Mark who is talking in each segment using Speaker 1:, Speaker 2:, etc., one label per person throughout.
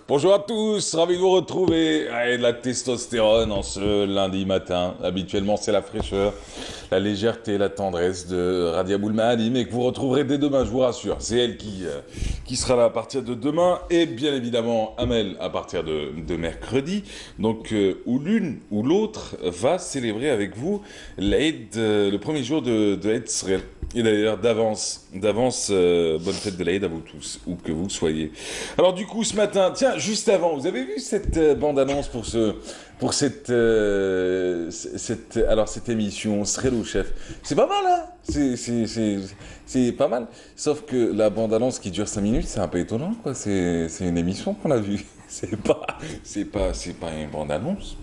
Speaker 1: Bonjour à tous, ravi de vous retrouver. Allez, de la testostérone en ce lundi matin. Habituellement, c'est la fraîcheur, la légèreté, la tendresse de Radia Boulmahadi, mais que vous retrouverez dès demain, je vous rassure. C'est elle qui sera là à partir de demain, et bien évidemment Amel à partir de mercredi. Donc, où l'une ou l'autre va célébrer avec vous l'Aïd, le premier jour de Eid Srel. Et d'ailleurs, d'avance, bonne fête de l'Aïd à vous tous, où que vous soyez. Alors du coup, ce matin, tiens, juste avant, vous avez vu cette bande-annonce pour cette émission, Serait le chef. C'est pas mal, hein? C'est pas mal. Sauf que la bande-annonce qui dure 5 minutes, c'est un peu étonnant, quoi. C'est une émission qu'on a vue. C'est pas une bande-annonce.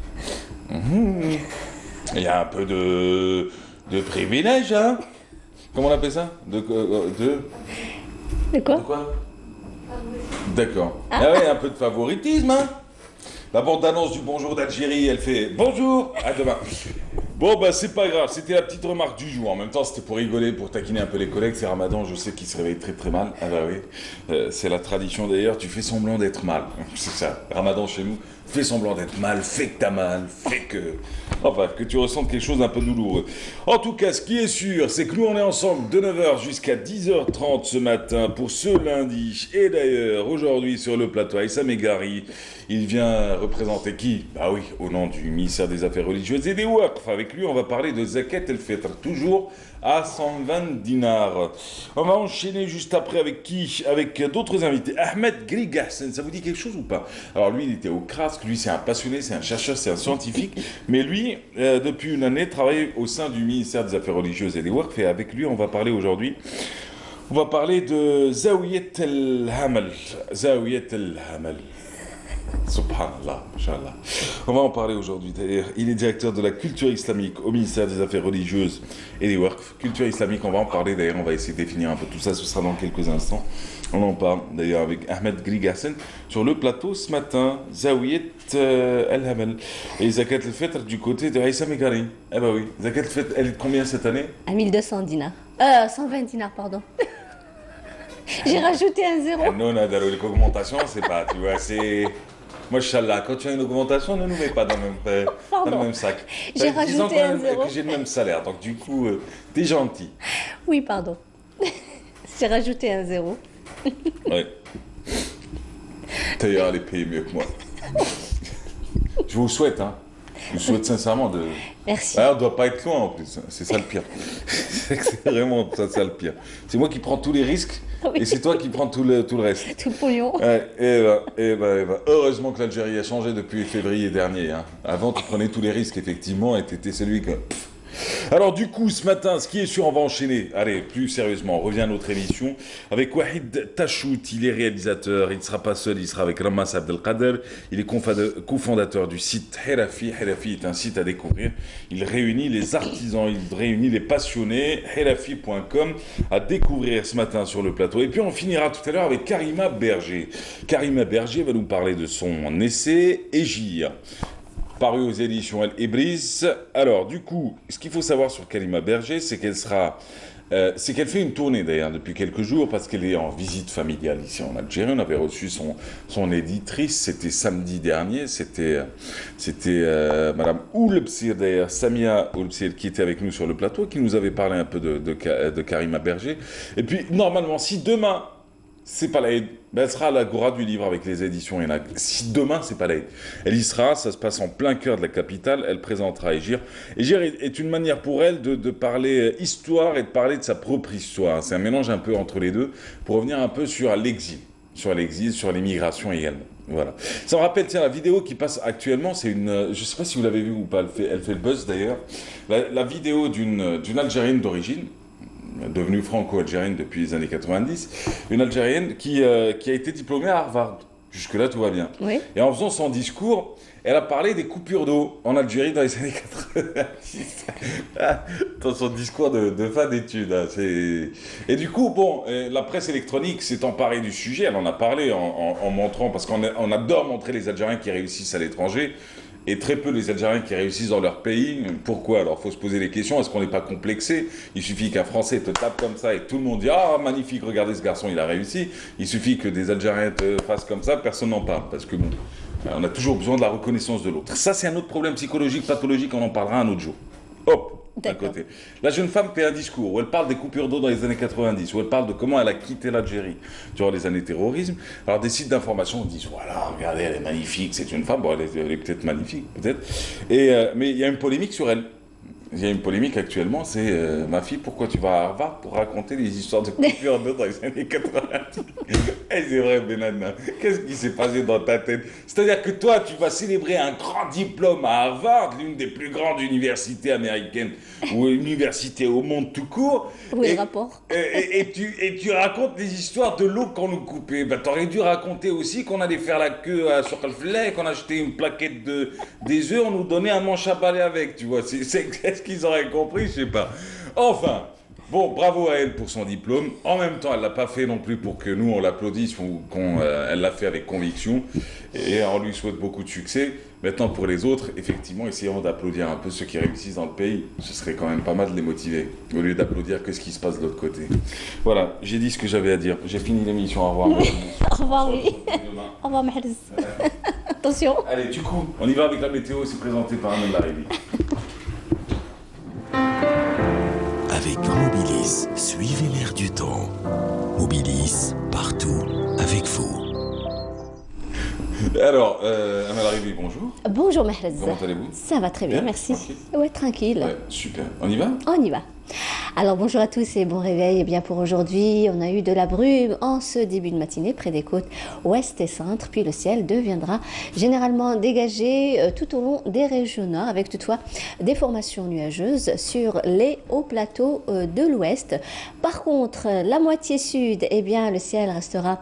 Speaker 1: Mhm. Il y a un peu de privilège, hein? Comment on appelle ça?
Speaker 2: De
Speaker 1: De
Speaker 2: quoi?
Speaker 1: quoi? D'accord. Ah ouais, un peu de favoritisme, hein? La bande-annonce du Bonjour d'Algérie, elle fait Bonjour, à demain. Bon, bah, c'est pas grave, c'était la petite remarque du jour. En même temps, c'était pour rigoler, pour taquiner un peu les collègues. C'est Ramadan, je sais qu'ils se réveillent très très mal. Ah bah oui, c'est la tradition d'ailleurs, tu fais semblant d'être mal. C'est ça, Ramadan chez nous, fais semblant d'être mal, fais que t'as mal, fais que. Enfin, que tu ressentes quelque chose d'un peu douloureux. En tout cas, ce qui est sûr, c'est que nous, on est ensemble de 9h jusqu'à 10h30 ce matin pour ce lundi. Et d'ailleurs, aujourd'hui sur le plateau, Aïssa Megari, il vient représenter qui? Bah oui, au nom du ministère des Affaires religieuses et des Waqf. Avec lui, on va parler de Zakat el-Fitr, toujours à 120 dinars. On va enchaîner juste après avec qui? Avec d'autres invités. Ahmed Grigassen, ça vous dit quelque chose ou pas? Alors lui, il était au CRASC, lui c'est un passionné, c'est un chercheur, c'est un scientifique, mais lui, depuis une année, travaille au sein du ministère des Affaires religieuses et des Waqf, et avec lui, on va parler aujourd'hui. On va parler de Zawiyat el-Hamal. Zawiyat el-Hamal. Subhanallah, Inch'Allah. On va en parler aujourd'hui. D'ailleurs, il est directeur de la culture islamique au ministère des Affaires religieuses et des Waqf. Culture islamique, on va en parler. D'ailleurs, on va essayer de définir un peu tout ça. Ce sera dans quelques instants. On en parle d'ailleurs avec Ahmed Grigassen sur le plateau ce matin. Zawiyat El-Hamel. Et Zakat el-Fitr du côté de Aïssa Megari. Eh ben oui. Zakat el-Fitr, elle est de combien cette année?
Speaker 2: À 1200 dinars. 120 dinars, pardon. J'ai rajouté un zéro.
Speaker 1: Non, non, l'augmentation, c'est pas, tu vois, c'est. Moi, Inch'Allah, quand tu as une augmentation, ne nous mets pas dans le
Speaker 2: Pardon.
Speaker 1: même sac.
Speaker 2: J'ai
Speaker 1: Disons
Speaker 2: rajouté
Speaker 1: quand
Speaker 2: un
Speaker 1: même
Speaker 2: zéro.
Speaker 1: que j'ai le même salaire, donc du coup, t'es gentil.
Speaker 2: Oui, pardon. J'ai rajouté un zéro.
Speaker 1: Ouais. D'ailleurs, elle est payée mieux que moi. Je vous souhaite, hein. Je vous souhaite sincèrement de.
Speaker 2: Merci.
Speaker 1: Ah, on ne doit pas être loin en plus, c'est ça le pire. C'est vraiment ça le pire. C'est moi qui prends tous les risques
Speaker 2: Oui.
Speaker 1: et c'est toi qui prends tout le reste.
Speaker 2: Tout le pognon.
Speaker 1: Ouais, heureusement que l'Algérie a changé depuis février dernier, hein. Avant, tu prenais tous les risques, effectivement, et t'étais celui que. Alors, du coup, ce matin, ce qui est sûr, on va enchaîner. Allez, plus sérieusement, on revient à notre émission avec Wahid Tachout. Il est réalisateur, il ne sera pas seul, il sera avec Ramaz Abdelkader. Il est cofondateur du site Herafi. Herafi est un site à découvrir. Il réunit les artisans, il réunit les passionnés. Herafi.com à découvrir ce matin sur le plateau. Et puis, on finira tout à l'heure avec Karima Berger. Karima Berger va nous parler de son essai Égir, paru aux éditions El Ibris. Alors, du coup, ce qu'il faut savoir sur Karima Berger, c'est qu'elle fait une tournée d'ailleurs depuis quelques jours parce qu'elle est en visite familiale ici en Algérie. On avait reçu son éditrice, c'était samedi dernier, c'était Madame Oulbsir d'ailleurs, Samia Oulbsir qui était avec nous sur le plateau, qui nous avait parlé un peu de Karima Berger. Et puis, normalement, si demain, c'est pas l'Aïd, ben elle sera à l'Agora du livre avec les éditions Enac. Si demain, c'est pas l'Aïd, elle y sera, ça se passe en plein cœur de la capitale, elle présentera Égir. Égir est une manière pour elle de parler histoire et de parler de sa propre histoire. C'est un mélange un peu entre les deux, pour revenir un peu sur l'exil, sur l'immigration également. Voilà. Ça me rappelle, tiens, la vidéo qui passe actuellement, c'est une. Je sais pas si vous l'avez vue ou pas, elle fait le buzz d'ailleurs. La vidéo d'une Algérienne d'origine, devenue franco-algérienne depuis les années 90, une Algérienne qui a été diplômée à Harvard. Jusque-là, tout va bien.
Speaker 2: Oui.
Speaker 1: Et en faisant son discours, elle a parlé des coupures d'eau en Algérie dans les années 90. Dans son discours de fin d'études. Hein, et du coup, bon, la presse électronique s'est emparée du sujet. Elle en a parlé en montrant, parce qu'on adore montrer les Algériens qui réussissent à l'étranger. et très peu les Algériens qui réussissent dans leur pays. Pourquoi? Alors, il faut se poser les questions. Est-ce qu'on n'est pas complexé? Il suffit qu'un Français te tape comme ça et tout le monde dit ah magnifique, regardez ce garçon, il a réussi. Il suffit que des Algériens te fassent comme ça, personne n'en parle parce que bon, on a toujours besoin de la reconnaissance de l'autre. Ça, c'est un autre problème psychologique, pathologique. On en parlera un autre jour. Hop. D'un côté. La jeune femme fait un discours où elle parle des coupures d'eau dans les années 90, où elle parle de comment elle a quitté l'Algérie durant les années terrorisme. Alors des sites d'information disent voilà, regardez, elle est magnifique, c'est une femme, bon, elle est peut-être magnifique, peut-être. Mais il y a une polémique sur elle. Il y a une polémique actuellement, c'est ma fille, pourquoi tu vas à Harvard pour raconter les histoires de coupures d'eau dans les années 90? Et c'est vrai, Benadna, qu'est-ce qui s'est passé dans ta tête? C'est-à-dire que toi, tu vas célébrer un grand diplôme à Harvard, l'une des plus grandes universités américaines, ou université au monde tout court.
Speaker 2: Oui, le rapport.
Speaker 1: Et tu racontes des histoires de l'eau qu'on nous coupait. Ben, t'aurais dû raconter aussi qu'on allait faire la queue à Sokalfleh, qu'on achetait une plaquette des œufs, on nous donnait un manche à balai avec, tu vois. Est-ce qu'ils auraient compris? Je sais pas. Enfin, bon, bravo à elle pour son diplôme. En même temps, elle l'a pas fait non plus pour que nous, on l'applaudisse, elle l'a fait avec conviction. Et on lui souhaite beaucoup de succès. Maintenant, pour les autres, effectivement, essayons d'applaudir un peu ceux qui réussissent dans le pays. Ce serait quand même pas mal de les motiver, au lieu d'applaudir que ce qui se passe de l'autre côté. Voilà, j'ai dit ce que j'avais à dire. J'ai fini l'émission. Au revoir.
Speaker 2: Au revoir, oui. Au revoir, Mahrez. Attention.
Speaker 1: Allez, du coup, on y va avec la météo. C'est présenté par Ahmed Laribi.
Speaker 3: Avec Mobilis, suivez l'air du temps. Mobilis, partout, avec vous.
Speaker 1: Alors, Ahmed Laribi, bonjour.
Speaker 2: Bonjour, Mahrez.
Speaker 1: Comment allez-vous?
Speaker 2: Ça va très bien, merci.
Speaker 1: Tranquille.
Speaker 2: Ouais, tranquille.
Speaker 1: Ouais, super. On y va?
Speaker 2: On y va. Alors bonjour à tous et bon réveil. Et bien pour aujourd'hui, on a eu de la brume en ce début de matinée près des côtes ouest et centre, puis le ciel deviendra généralement dégagé tout au long des régions nord, avec toutefois des formations nuageuses sur les hauts plateaux de l'ouest. Par contre, la moitié sud, eh bien le ciel restera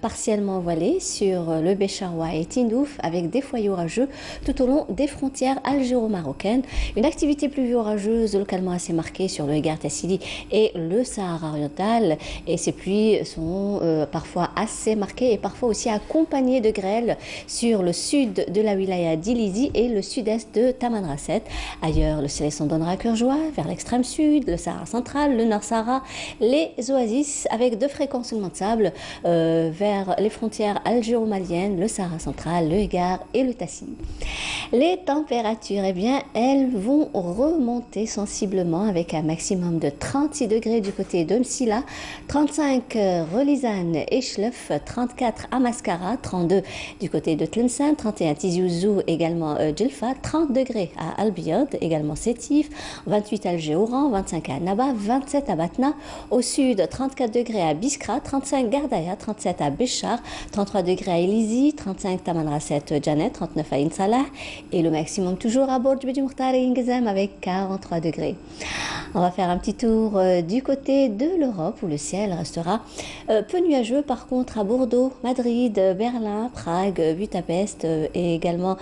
Speaker 2: partiellement voilé sur le Bécharoua et Tindouf, avec des foyers orageux tout au long des frontières algéro-marocaines. Une activité pluvio-orageuse localement assez marquée sur le Gard Tassili et le Sahara oriental, et ces pluies sont parfois assez marquées et parfois aussi accompagnées de grêles sur le sud de la wilaya d'Ilizi et le sud-est de Tamanrasset. Ailleurs, le soleil s'en donnera à cœur joie vers l'extrême sud, le Sahara central, le Nord Sahara, les oasis avec de fréquents soulèvements de sable vers les frontières algéro-maliennes, le Sahara central, le Gard et le Tassili. Les températures, eh bien, elles vont remonter sensiblement avec un maximum de 36 degrés du côté de Msila, 35 Relizane et Chlef, 34 à Mascara, 32 du côté de Tlemcen, 31 Tizi Ouzou, également Djelfa, 30 degrés à Albiod, également Sétif, 28 à Alger Oran, 25 à Annaba, 27 à Batna, au sud 34 degrés à Biskra, 35 Gardaya, 37 à Béchar, 33 degrés à Elizi, 35 Tamanrasset Djanet, 39 à Insalah, et le maximum toujours à Borj Bedi Moukhtar et Ingezem avec 43 degrés. On va faire un petit tour du côté de l'Europe où le ciel restera peu nuageux. Par contre, à Bordeaux, Madrid, Berlin, Prague, Budapest et également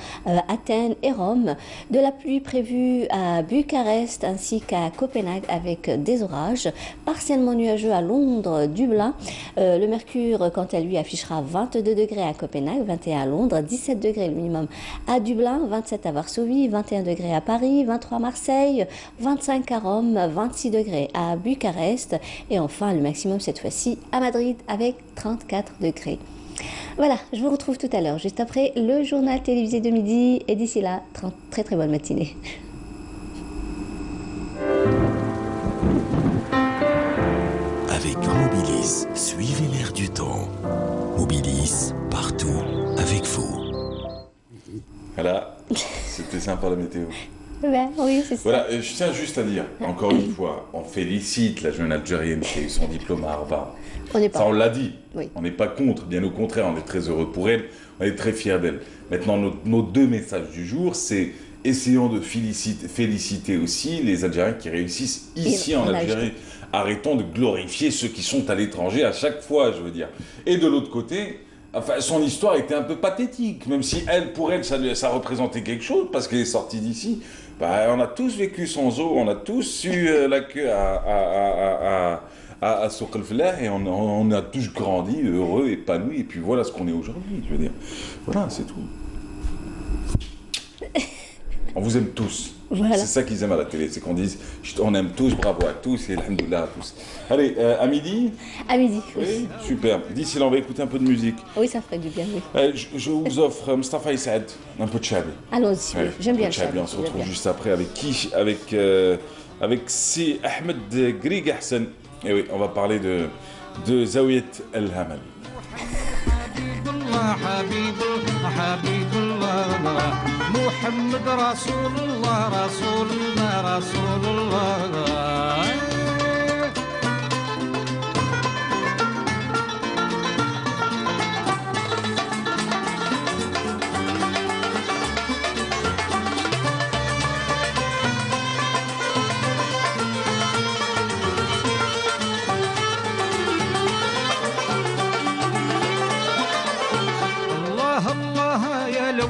Speaker 2: Athènes et Rome. De la pluie prévue à Bucarest ainsi qu'à Copenhague avec des orages. Partiellement nuageux à Londres, Dublin. Le mercure, quant à lui, affichera 22 degrés à Copenhague, 21 à Londres, 17 degrés le minimum à Dublin, 27 à Varsovie, 21 degrés à Paris, 23 à Marseille, 25 à Rome, 26 degrés à Bucarest et enfin le maximum cette fois-ci à Madrid avec 34 degrés. Voilà, je vous retrouve tout à l'heure, juste après le journal télévisé de midi et d'ici là, très très bonne matinée.
Speaker 3: Avec Mobilis, suivez l'air du temps. Mobilis, partout, avec vous.
Speaker 1: Voilà, c'était sympa la météo.
Speaker 2: Ben, oui, c'est ça.
Speaker 1: Voilà, je tiens juste à dire, encore une fois, on félicite la jeune Algérienne qui a eu son diplôme à Harvard.
Speaker 2: On n'est pas.
Speaker 1: Ça, on l'a dit.
Speaker 2: Oui.
Speaker 1: On n'est pas contre, bien au contraire, on est très heureux pour elle, on est très fiers d'elle. Maintenant, nos deux messages du jour, c'est essayons de féliciter aussi les Algériens qui réussissent ici en Algérie. Arrêtons de glorifier ceux qui sont à l'étranger à chaque fois, je veux dire. Et de l'autre côté, enfin, son histoire était un peu pathétique, même si elle, pour elle, ça représentait quelque chose, parce qu'elle est sortie d'ici. Bah, on a tous vécu sans eau, on a tous eu la queue à Souk el-Flah et on a tous grandi, heureux, épanouis, et puis voilà ce qu'on est aujourd'hui, je veux dire. Voilà, c'est tout. On vous aime tous.
Speaker 2: Voilà.
Speaker 1: C'est ça qu'ils aiment à la télé, c'est qu'on dise on aime tous, bravo à tous et alhamdoulilah à tous. Allez, à midi?
Speaker 2: À midi.
Speaker 1: Oui, super. D'ici là, on va écouter un peu de musique.
Speaker 2: Oui, ça ferait du bien, oui.
Speaker 1: Je vous offre Mustafa Issaad, un peu de Chabi.
Speaker 2: Allons-y, oui. J'aime bien le
Speaker 1: Chabi.
Speaker 2: Chabi.
Speaker 1: On se retrouve juste après avec qui? Avec si Ahmed Grig Hassan. Et oui, on va parler de Zawiyat El-Hamal.
Speaker 4: حبيب الله حبيب الله محمد رسول الله رسول الله رسول الله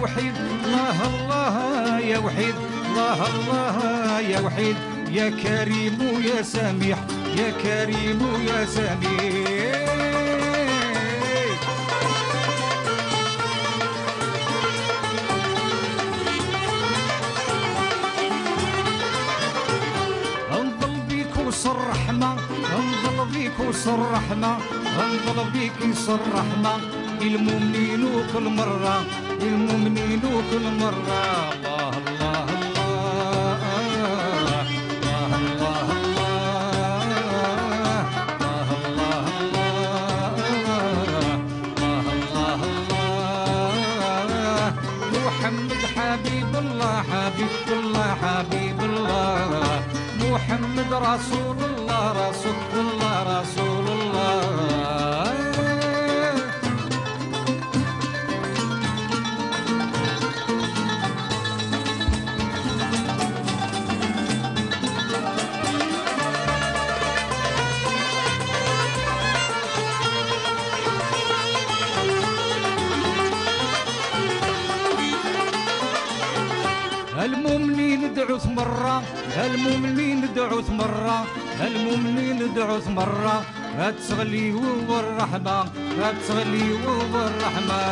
Speaker 4: وحيد الله الله يا وحيد الله الله يا وحيد يا كريم ويا سميح يا كريم ويا سميح انظل بيك وصر رحمة انظل بيك وصر رحمة انظل بيك وصر رحمة المؤمنين وكل مرة المؤمنين وكل مرة الله الله الله الله الله الله الله الله محمد حبيب الله حبيب الله حبيب الله محمد رسول الله رسول الله رسول الله المؤمنين دعوت مرة المؤمنين دعوت مرة المؤمنين دعوت مرة هتغلي والرحمة هتغلي والرحمة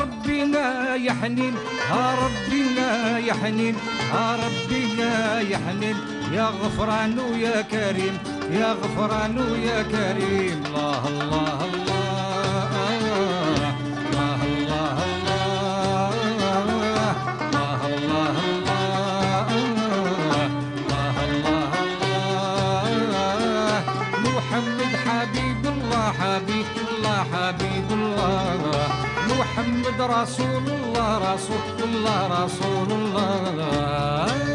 Speaker 4: ربنا يا حنين ربنا يا حنين ربنا يا حنين يا غفران ويا كريم يا غفران ويا كريم الله الله الله الله الله الله الله الله الله الله محمد حبيب الله حبيب الله حبيب الله محمد رسول الله رسول الله رسول الله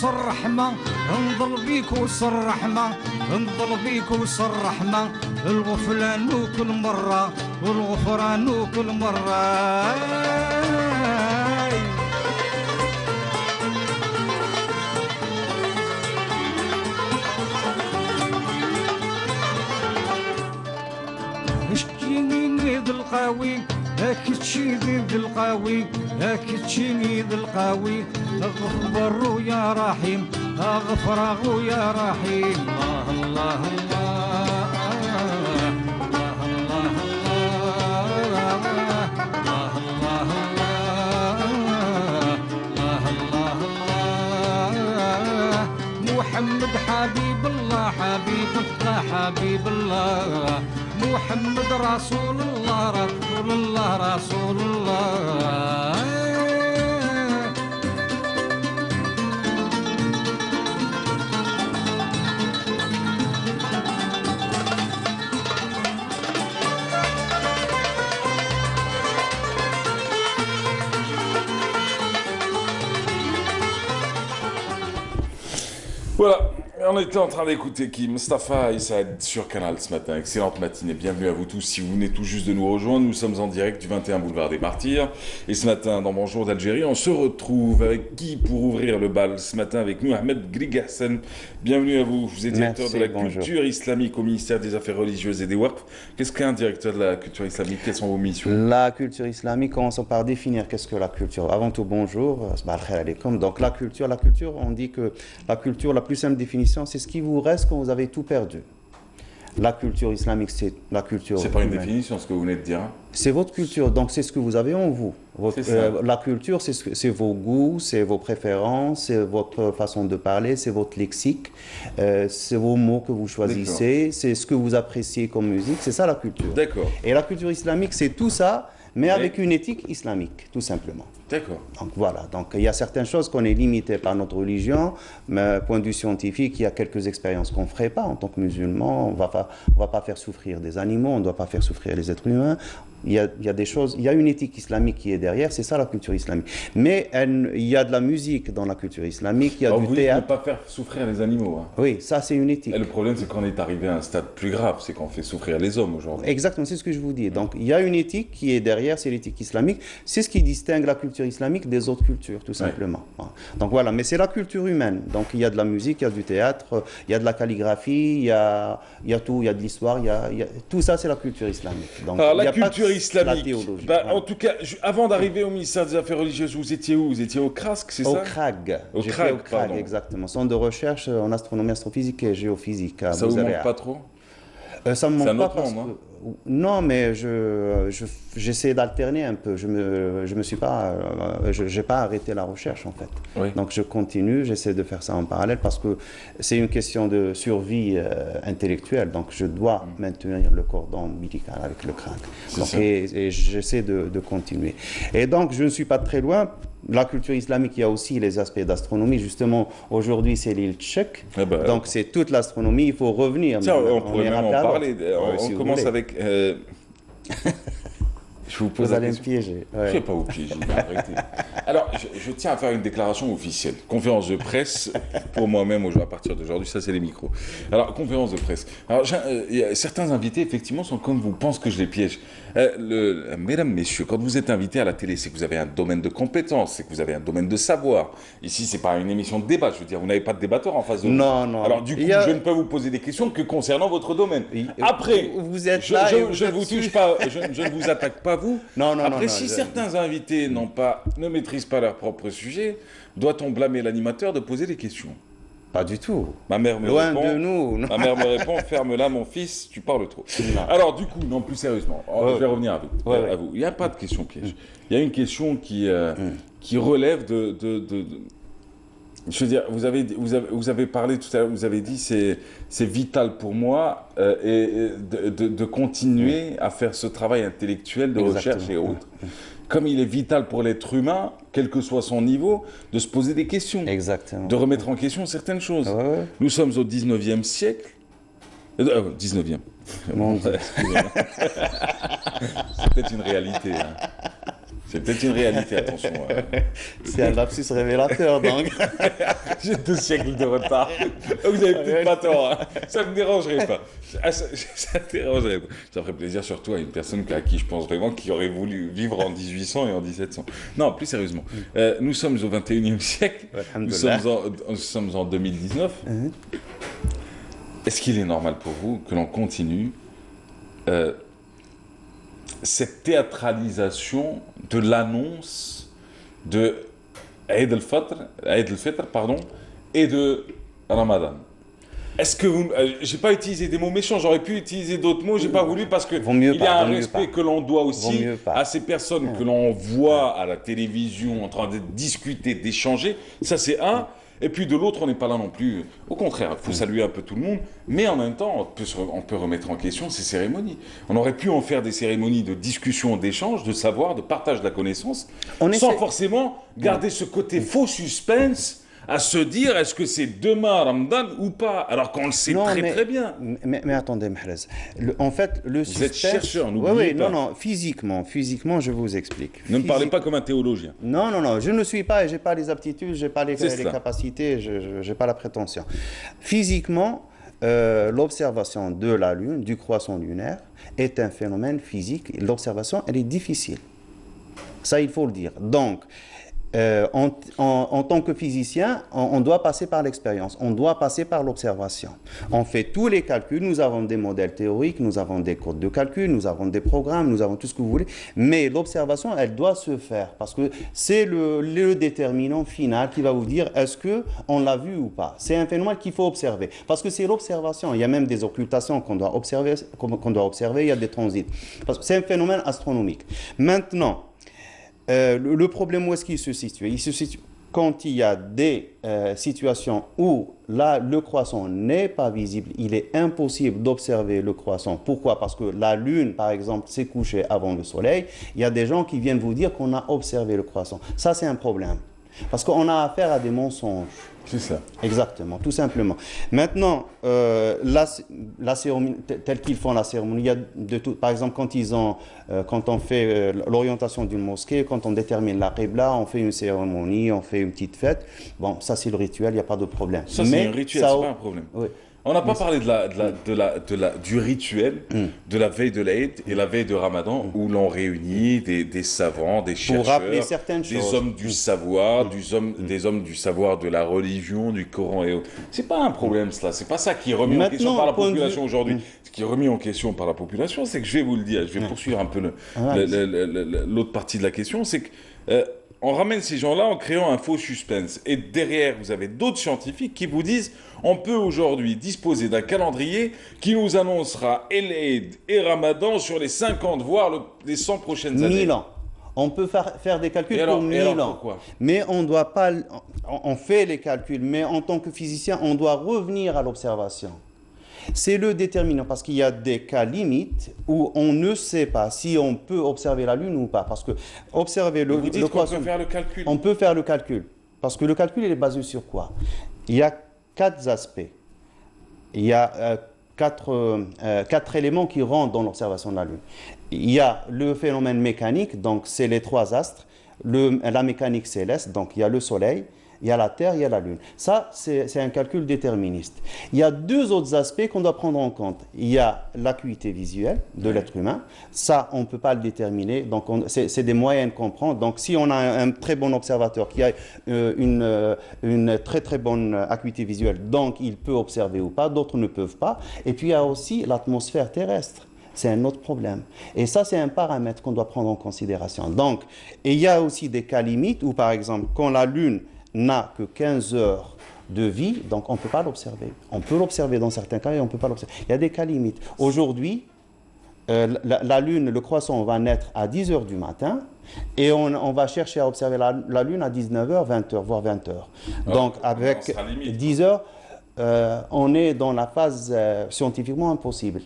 Speaker 4: وصر رحمة انظر بيك وصر رحمة انظر بيك وصر رحمة الغفران كل مرة والغفران كل مرة اشكيني ذي القوي هاك تشيني ذي القوي هاك تشيني ذي القوي اغفر يا رحيم اغفر يا رحيم الله الله الله الله الله الله الله الله محمد حبيب الله حبيب الله حبيب الله محمد رسول الله رسول الله رسول الله
Speaker 1: Voilà, On était en train d'écouter qui Mustapha Issa sur Canal ce matin. Excellente matinée. Bienvenue à vous tous. Si vous venez tout juste de nous rejoindre, nous sommes en direct du 21 boulevard des Martyrs. Et ce matin, dans Bonjour d'Algérie, on se retrouve avec qui pour ouvrir le bal ce matin avec nous, Ahmed Grigahsen. Bienvenue à vous. Vous êtes directeur de la culture islamique au ministère des Affaires religieuses et des Waqf. Qu'est-ce qu'un directeur de la culture islamique? Quelles sont vos missions?
Speaker 5: La culture islamique, commençons par définir qu'est-ce que la culture. Avant tout, bonjour. Donc la culture, on dit que la culture, la plus simple définition, c'est ce qui vous reste quand vous avez tout perdu. La culture islamique, c'est la culture
Speaker 1: C'est pas une
Speaker 5: humaine.
Speaker 1: définition, ce que vous venez de dire. Hein.
Speaker 5: C'est votre culture, donc c'est ce que vous avez en vous. La culture, c'est vos goûts, c'est vos préférences, c'est votre façon de parler, c'est votre lexique, c'est vos mots que vous choisissez, c'est ce que vous appréciez comme musique, c'est ça la culture.
Speaker 1: D'accord.
Speaker 5: Et la culture islamique, c'est tout ça, mais avec une éthique islamique, tout simplement.
Speaker 1: D'accord.
Speaker 5: Donc voilà, donc il y a certaines choses qu'on est limité par notre religion, mais point de vue scientifique, il y a quelques expériences qu'on ne ferait pas en tant que musulman. On va pas faire souffrir des animaux, on ne doit pas faire souffrir les êtres humains. Il y a des choses, il y a une éthique islamique qui est derrière, c'est ça la culture islamique. Mais il y a de la musique dans la culture islamique, il y a du théâtre.
Speaker 1: Ne pas faire souffrir les animaux. Hein.
Speaker 5: Oui, ça c'est une éthique.
Speaker 1: Et le problème, c'est qu'on est arrivé à un stade plus grave, c'est qu'on fait souffrir les hommes aujourd'hui.
Speaker 5: Exactement, c'est ce que je vous dis. Donc il y a une éthique qui est derrière, c'est l'éthique islamique. C'est ce qui distingue la culture islamique des autres cultures, tout simplement. Ouais. Donc voilà, mais c'est la culture humaine. Donc il y a de la musique, il y a du théâtre, il y a de la calligraphie, il y a tout, il y a de l'histoire, tout ça c'est la culture islamique. Donc,
Speaker 1: alors
Speaker 5: il y
Speaker 1: la
Speaker 5: a pas
Speaker 1: culture
Speaker 5: de
Speaker 1: islamique,
Speaker 5: la théologie.
Speaker 1: En tout cas, avant d'arriver au ministère des Affaires religieuses, vous étiez où? Vous étiez au CRASC, c'est ça?
Speaker 5: Au CRAG.
Speaker 1: Au CRAG,
Speaker 5: exactement. Centre de recherche en astronomie, astrophysique et géophysique.
Speaker 1: Ça vous manque pas trop?
Speaker 5: Ça me manque pas parce
Speaker 1: nom,
Speaker 5: que... Non, mais j'essaie d'alterner un peu. J'ai pas arrêté la recherche en fait.
Speaker 1: Oui.
Speaker 5: Donc je continue, j'essaie de faire ça en parallèle parce que c'est une question de survie intellectuelle. Donc je dois maintenir le cordon ombilical avec le crâne. Et j'essaie de continuer. Et donc je ne suis pas très loin. La culture islamique, il y a aussi les aspects d'astronomie. Justement, aujourd'hui, c'est l'île tchèque. Donc, c'est toute l'astronomie. Il faut revenir.
Speaker 1: Tiens, on pourrait même en parler. On
Speaker 5: si
Speaker 1: commence avec... Je vous
Speaker 5: allez me piéger.
Speaker 1: Je ne sais pas vous piéger, arrêtez. Alors, je tiens à faire une déclaration officielle. Conférence de presse pour moi-même à partir d'aujourd'hui. Ça, c'est les micros. Alors, conférence de presse. Alors, certains invités, effectivement, sont comme vous, pensent que je les piège. Mesdames, messieurs, quand vous êtes invité à la télé, c'est que vous avez un domaine de compétence, c'est que vous avez un domaine de savoir. Ici, c'est pas une émission de débat. Je veux dire, vous n'avez pas de débatteur en face de vous.
Speaker 5: Non.
Speaker 1: Alors, du coup, je ne peux vous poser des questions que concernant votre domaine. Après,
Speaker 5: vous êtes là
Speaker 1: je ne vous touche pas, je ne vous attaque pas, vous.
Speaker 5: Non.
Speaker 1: Après, si certains invités ne maîtrisent pas leur propre sujet, doit-on blâmer l'animateur de poser des questions?
Speaker 5: Pas du tout.
Speaker 1: Ma mère me
Speaker 5: Loin
Speaker 1: répond,
Speaker 5: de nous.
Speaker 1: Ma mère me répond, ferme-la mon fils, tu parles trop.
Speaker 5: Non.
Speaker 1: Alors du coup, non, plus sérieusement, je vais revenir à vous. Il n'y a pas de question piège. Il y a une question qui relève de je veux dire, vous avez parlé tout à l'heure, vous avez dit c'est vital pour moi de continuer à faire ce travail intellectuel de recherche et autres. Comme il est vital pour l'être humain, quel que soit son niveau, de se poser des questions.
Speaker 5: Exactement.
Speaker 1: De remettre en question certaines choses.
Speaker 5: Ouais.
Speaker 1: Nous sommes au 19e siècle. 19e.
Speaker 5: Mon Dieu.
Speaker 1: C'est peut-être une réalité. Hein. C'est peut-être une réalité, attention.
Speaker 5: C'est un lapsus révélateur, donc.
Speaker 1: J'ai 2 siècles de retard. Vous avez peut-être pas tort. Hein. Ça ne me dérangerait pas. Ça me dérangerait pas. Ça ferait plaisir surtout à une personne à qui je pense vraiment qui aurait voulu vivre en 1800 et en 1700. Non, plus sérieusement. Nous sommes au 21e siècle. Nous sommes en 2019. Est-ce qu'il est normal pour vous que l'on continue cette théâtralisation de l'annonce de Eid al-Fitr, et de Ramadan? Est-ce que vous... j'ai pas utilisé des mots méchants, j'aurais pu utiliser d'autres mots, j'ai pas voulu parce que il y a un respect que l'on doit aussi à ces personnes que l'on voit à la télévision en train de discuter, d'échanger. Ça, c'est un. Et puis de l'autre, on n'est pas là non plus. Au contraire, il faut saluer un peu tout le monde. Mais en même temps, on peut remettre en question ces cérémonies. On aurait pu en faire des cérémonies de discussion, d'échange, de savoir, de partage de la connaissance, sans forcément garder ce côté faux suspense à se dire est-ce que c'est demain Ramadan ou pas, alors qu'on le sait très bien.
Speaker 5: Mais attendez, Mahrez. En fait, le
Speaker 1: Vous êtes
Speaker 5: système...
Speaker 1: chercheur, n'oubliez pas.
Speaker 5: Non, physiquement, je vous explique.
Speaker 1: Ne me parlez pas comme un théologien.
Speaker 5: Non, je ne suis pas, et je n'ai pas les aptitudes, je n'ai pas les capacités, je n'ai pas la prétention. Physiquement, l'observation de la Lune, du croissant lunaire, est un phénomène physique. L'observation, elle est difficile. Ça, il faut le dire. Donc, en tant que physicien, on doit passer par l'expérience, on doit passer par l'observation. On fait tous les calculs, nous avons des modèles théoriques, nous avons des codes de calcul, nous avons des programmes, nous avons tout ce que vous voulez, mais l'observation, elle doit se faire, parce que c'est le déterminant final qui va vous dire est-ce qu'on l'a vu ou pas. C'est un phénomène qu'il faut observer, parce que c'est l'observation. Il y a même des occultations qu'on doit observer, il y a des transits. Parce que c'est un phénomène astronomique. Maintenant, le problème, où est-ce qu'il se situe? Il se situe quand il y a des situations où là, le croissant n'est pas visible. Il est impossible d'observer le croissant. Pourquoi? Parce que la Lune, par exemple, s'est couchée avant le Soleil. Il y a des gens qui viennent vous dire qu'on a observé le croissant. Ça, c'est un problème. Parce qu'on a affaire à des mensonges.
Speaker 1: C'est ça.
Speaker 5: Exactement, tout simplement. Maintenant, la cérémonie, telle qu'ils font la cérémonie, il y a de tout. Par exemple, quand on fait l'orientation d'une mosquée, quand on détermine la qibla, on fait une cérémonie, on fait une petite fête. Bon, ça c'est le rituel, il n'y a pas de problème.
Speaker 1: Ça c'est un rituel, c'est pas un problème.
Speaker 5: Oui.
Speaker 1: On n'a pas parlé du rituel de la veille de l'Aïd et la veille de Ramadan où l'on réunit des savants, des chercheurs,
Speaker 5: pour rappeler certaines
Speaker 1: des
Speaker 5: choses.
Speaker 1: hommes du savoir, des hommes du savoir de la religion, du Coran et autres. C'est pas un problème cela, c'est pas ça qui est remis en question par la population aujourd'hui. Ce qui est remis en question par la population, c'est que je vais vous le dire, je vais poursuivre un peu l'autre partie de la question, c'est que on ramène ces gens-là en créant un faux suspense. Et derrière, vous avez d'autres scientifiques qui vous disent on peut aujourd'hui disposer d'un calendrier qui nous annoncera Eid et Ramadan sur les 50, voire les 100 prochaines années.
Speaker 5: 1000 ans. On peut faire des calculs pour 1000 ans.
Speaker 1: Pourquoi?
Speaker 5: Mais on doit pas... On fait les calculs, mais en tant que physicien, on doit revenir à l'observation. C'est le déterminant, parce qu'il y a des cas limites où on ne sait pas si on peut observer la Lune ou pas. Parce que observer
Speaker 1: vous dites qu'on
Speaker 5: croissant...
Speaker 1: peut faire le calcul.
Speaker 5: On peut faire le calcul. Parce que le calcul, il est basé sur quoi? Il y a 4 aspects. Il y a 4 éléments qui rentrent dans l'observation de la Lune. Il y a le phénomène mécanique, donc c'est les 3 astres. La mécanique céleste, donc il y a le Soleil, il y a la Terre, il y a la Lune. Ça, c'est un calcul déterministe. Il y a 2 autres aspects qu'on doit prendre en compte. Il y a l'acuité visuelle de l'être humain. Ça, on ne peut pas le déterminer. Donc, c'est des moyennes qu'on prend. Donc, si on a un très bon observateur qui a une très très bonne acuité visuelle, donc il peut observer ou pas. D'autres ne peuvent pas. Et puis, il y a aussi l'atmosphère terrestre. C'est un autre problème. Et ça, c'est un paramètre qu'on doit prendre en considération. Donc, et il y a aussi des cas limites où, par exemple, quand la Lune n'a que 15 heures de vie, donc on ne peut pas l'observer. On peut l'observer dans certains cas et on ne peut pas l'observer. Il y a des cas limites. Aujourd'hui, la Lune, le croissant va naître à 10 heures du matin et on va chercher à observer la Lune à 19h, 20h, voire 20h. Donc avec 10 heures, on est dans la phase scientifiquement impossible.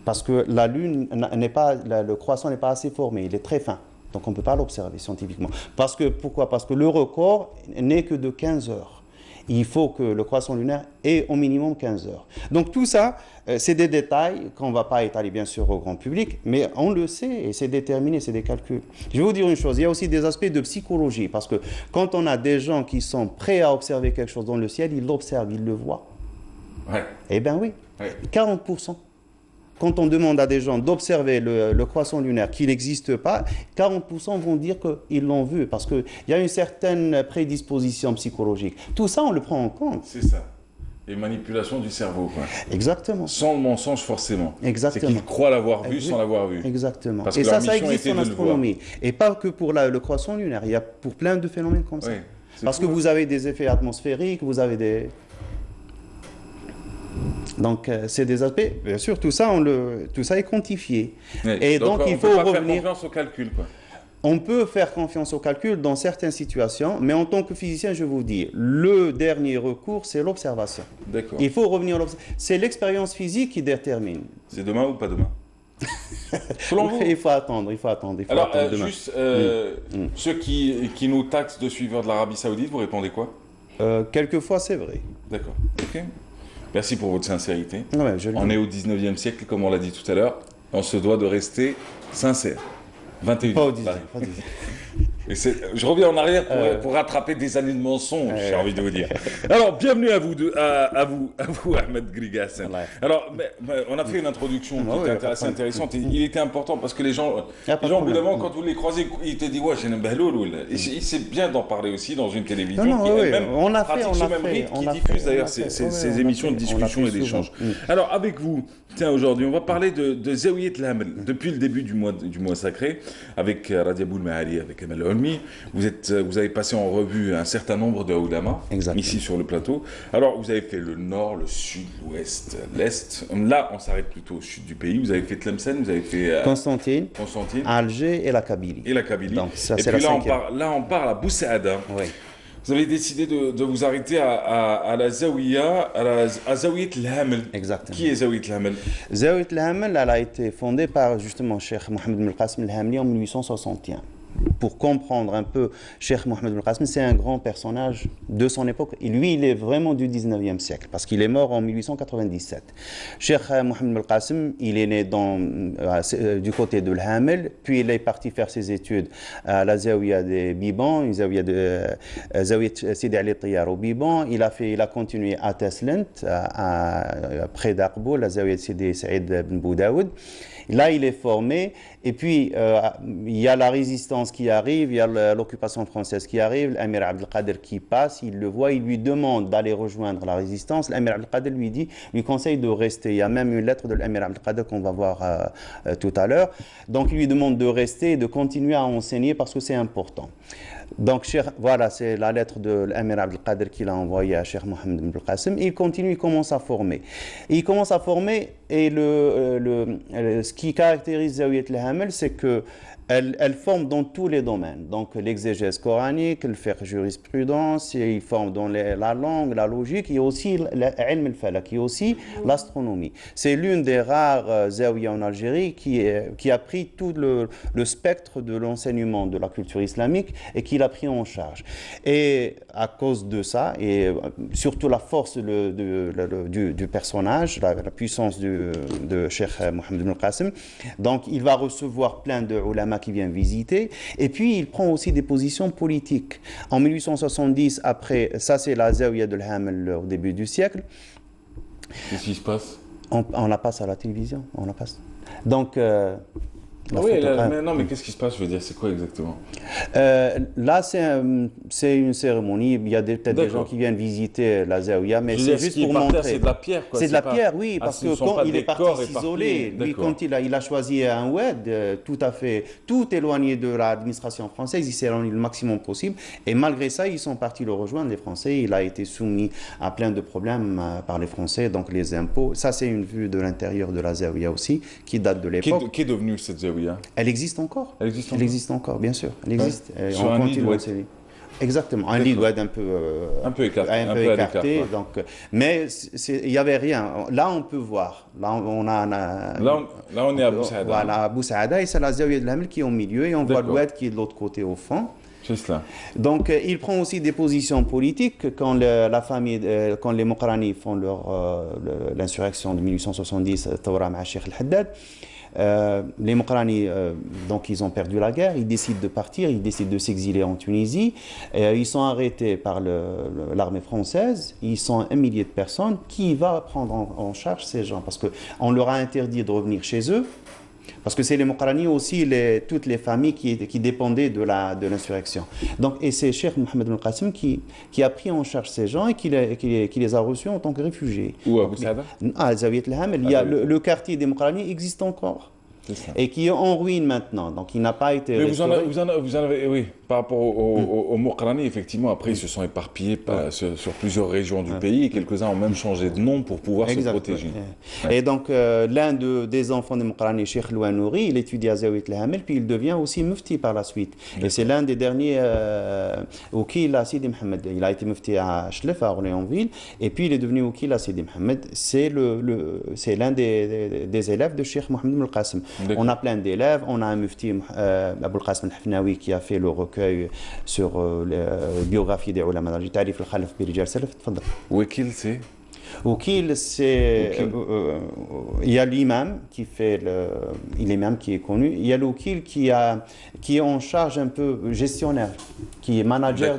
Speaker 5: Parce que la Lune le croissant n'est pas assez formé, il est très fin. Donc on ne peut pas l'observer scientifiquement. Pourquoi? Parce que le record n'est que de 15 heures. Il faut que le croissant lunaire ait au minimum 15 heures. Donc tout ça, c'est des détails qu'on ne va pas étaler bien sûr au grand public, mais on le sait et c'est déterminé, c'est des calculs. Je vais vous dire une chose, il y a aussi des aspects de psychologie, parce que quand on a des gens qui sont prêts à observer quelque chose dans le ciel, ils l'observent, ils le voient.
Speaker 1: Ouais.
Speaker 5: Eh bien oui,
Speaker 1: Ouais.
Speaker 5: 40%. Quand on demande à des gens d'observer le croissant lunaire qui n'existe pas, 40% vont dire qu'ils l'ont vu parce qu'il y a une certaine prédisposition psychologique. Tout ça, on le prend en compte.
Speaker 1: C'est ça. Et manipulation du cerveau, quoi.
Speaker 5: Exactement.
Speaker 1: Sans le mensonge, forcément.
Speaker 5: Exactement.
Speaker 1: C'est qu'ils croient l'avoir vu sans l'avoir vu.
Speaker 5: Exactement.
Speaker 1: Parce
Speaker 5: et
Speaker 1: que
Speaker 5: ça,
Speaker 1: leur
Speaker 5: ça
Speaker 1: mission
Speaker 5: existe
Speaker 1: était
Speaker 5: en
Speaker 1: de le voir.
Speaker 5: astronomie. Et pas que pour le croissant lunaire. Il y a pour plein de phénomènes comme ça.
Speaker 1: Oui,
Speaker 5: Parce
Speaker 1: fou,
Speaker 5: que vous avez des effets atmosphériques, vous avez des... Donc, c'est des aspects, bien sûr, tout ça est quantifié.
Speaker 1: Oui.
Speaker 5: Et donc il faut
Speaker 1: on peut pas
Speaker 5: revenir.
Speaker 1: faire confiance au calcul, quoi.
Speaker 5: On peut faire confiance au calcul dans certaines situations, mais en tant que physicien, je vous dis, le dernier recours, c'est l'observation.
Speaker 1: D'accord.
Speaker 5: Il faut revenir à l'observation. C'est l'expérience physique qui détermine.
Speaker 1: C'est demain ou pas demain? Selon vous?
Speaker 5: Il faut attendre.
Speaker 1: Alors,
Speaker 5: demain.
Speaker 1: juste, ceux qui nous taxent de suiveurs de l'Arabie Saoudite, vous répondez quoi?
Speaker 5: Quelquefois, c'est vrai.
Speaker 1: D'accord. Ok. Merci pour votre sincérité.
Speaker 5: Ouais,
Speaker 1: On est au 19e siècle, comme on l'a dit tout à l'heure. On se doit de rester sincère. 21e.
Speaker 5: Pas au 10e. Pas au 10e.
Speaker 1: Et je reviens en arrière pour rattraper des années de mensonges, j'ai envie de vous dire. Alors, bienvenue à vous, à vous, Ahmed Grigassen. Alors, on a fait une introduction qui était assez intéressante. Et il était important parce que les gens, au bout d'un moment, quand vous les croisez, ils te disent ouais, j'ai un bahloul. Et c'est bien d'en parler aussi dans une télévision qui elle-même pratique ce même rythme, qui diffuse d'ailleurs ces émissions de discussion et d'échange. Alors, avec vous, tiens, aujourd'hui, on va parler de Zawiyat al-Hamel. Depuis le début du mois sacré, avec Radia Boulmahali, avec Amal Olmi, vous avez passé en revue un certain nombre de ulama ici sur le plateau. Alors, vous avez fait le nord, le sud, l'ouest, l'est. Là, on s'arrête plutôt au sud du pays. Vous avez fait Tlemcen, vous avez fait
Speaker 5: Constantine, Alger et la Kabylie.
Speaker 1: Donc,
Speaker 5: ça,
Speaker 1: et puis là, on parle à Boussaada.
Speaker 5: Oui.
Speaker 1: Vous avez décidé de vous arrêter à la Zawiya, à Zawiyat al-Hamel.
Speaker 5: Exactement.
Speaker 1: Qui est Zawiyat al-Hamel?
Speaker 5: Zawiyat al-Hamel, elle a été fondée par justement Cheikh Mohamed Ben Qassim al-Hamli en 1861. Pour comprendre un peu, Cheikh Mohamed Ben Qassim, c'est un grand personnage de son époque. Et lui, il est vraiment du 19e siècle, parce qu'il est mort en 1897. Cheikh Mohamed Ben Qassim, il est né du côté de l'Hamel, puis il est parti faire ses études à la Zawiya de Biban, une Zawiya Sidi Ali Tiyar au Biban. Il a continué à Teslent, près d'Aqbou, la Zawiya de Sidi Saïd Ben Boudaoud. Là, il est formé, et puis il y a la résistance qui arrive, il y a l'occupation française qui arrive, l'Amir Abdelkader qui passe, il le voit, il lui demande d'aller rejoindre la résistance. L'Amir Abdelkader lui conseille de rester. Il y a même une lettre de l'Amir Abdelkader qu'on va voir tout à l'heure. Donc, il lui demande de rester et de continuer à enseigner parce que c'est important. Donc, voilà, c'est la lettre de l'Amir Abdelkader qu'il a envoyée à Cheikh Mohamed Ben Qassim. Il continue, il commence à former. Et ce qui caractérise Zawiyat al-Hamel, c'est que elle forme dans tous les domaines. Donc, l'exégèse coranique, le fiqh jurisprudence, il forme dans la langue, la logique, et aussi l'ilm al-falak, et aussi l'astronomie. C'est l'une des rares zawiya en Algérie qui a pris tout le spectre de l'enseignement de la culture islamique et qui l'a pris en charge. Et à cause de ça, et surtout la force du personnage, la puissance de Cheikh Mohamed Ben Qassim, donc il va recevoir plein de ulama qui vient visiter, et puis il prend aussi des positions politiques. En 1870, après, ça c'est la Zawiya de l'Hamel au début du siècle.
Speaker 1: Qu'est-ce qui se passe?
Speaker 5: On la passe à la télévision, on la passe. Donc,
Speaker 1: mais qu'est-ce qui se passe? Je veux dire, c'est quoi exactement?
Speaker 5: Là, c'est une cérémonie. Il y a peut-être des gens qui viennent visiter la Zawiya, mais c'est juste pour montrer.
Speaker 1: C'est de la pierre, quoi.
Speaker 5: C'est de la pierre, oui, parce que quand il est parti s'isoler, lui, quand il a choisi un oued tout éloigné de l'administration française, il s'est rendu le maximum possible. Et malgré ça, ils sont partis le rejoindre, les Français. Il a été soumis à plein de problèmes par les Français, donc les impôts. Ça, c'est une vue de l'intérieur de la Zawiya aussi, qui date de l'époque.
Speaker 1: Qui est devenue cette Zawiya?
Speaker 5: Elle existe encore.
Speaker 1: Elle existe encore,
Speaker 5: bien sûr. Elle existe.
Speaker 1: Sur un lit d'oued.
Speaker 5: Exactement, un lit d'oued un peu écarté. Donc, mais il n'y avait rien. Là, on peut voir. Là, on
Speaker 1: est à Boussaada.
Speaker 5: Voilà, à Boussaada, et c'est la Zawiya de l'Hamel qui est au milieu, et on voit l'oued qui est de l'autre côté au fond.
Speaker 1: C'est cela.
Speaker 5: Donc, il prend aussi des positions politiques quand quand les Mokrani font l'insurrection de 1870, Tawra ma Cheikh al-Haddad. Les Mokrani, donc ils ont perdu la guerre, ils décident de partir, ils décident de s'exiler en Tunisie. Ils sont arrêtés par l'armée française, ils sont 1 millier de personnes. Qui va prendre en charge ces gens? Parce qu'on leur a interdit de revenir chez eux. Parce que c'est les Mokrani aussi, toutes les familles qui dépendaient de l'insurrection. Donc, et c'est Cheikh Mohamed Ben Qassim qui a pris en charge ces gens et qui les a reçus en tant que réfugiés.
Speaker 1: Où à Boussaada?
Speaker 5: À Zawiyat al-Hamel. Le quartier des Mokrani existe encore. Et qui est en ruine maintenant, donc il n'a pas été restauré.
Speaker 1: Vous en avez, oui, par rapport aux Mokrani, effectivement, après ils se sont éparpillés sur plusieurs régions du pays, et quelques-uns ont même changé de nom pour pouvoir se protéger.
Speaker 5: Et donc l'un des enfants des Mokrani, Cheikh Louanouri, il étudie à Zawiyat al-Hamel, puis il devient aussi mufti par la suite. Et c'est l'un des derniers Oukil à Sidi Mohamed. Il a été mufti à Chlef, à Orléansville, et puis il est devenu Oukil à Sidi Mohamed. C'est l'un des élèves de Cheikh Mohamed Ben Qassim. On a plein d'élèves. On a un mufti, Aboul Qasim al-Hafnaoui, qui a fait le recueil sur la biographie des ulama d'Alger. Tarif al-Khalaf bi Rijal Salaf. Tfadal.
Speaker 1: Wakil, c'est
Speaker 5: Wakil, c'est. Il y a l'imam qui fait l'imam qui est connu. Il y a le wakil qui est en charge un peu gestionnaire, qui est manager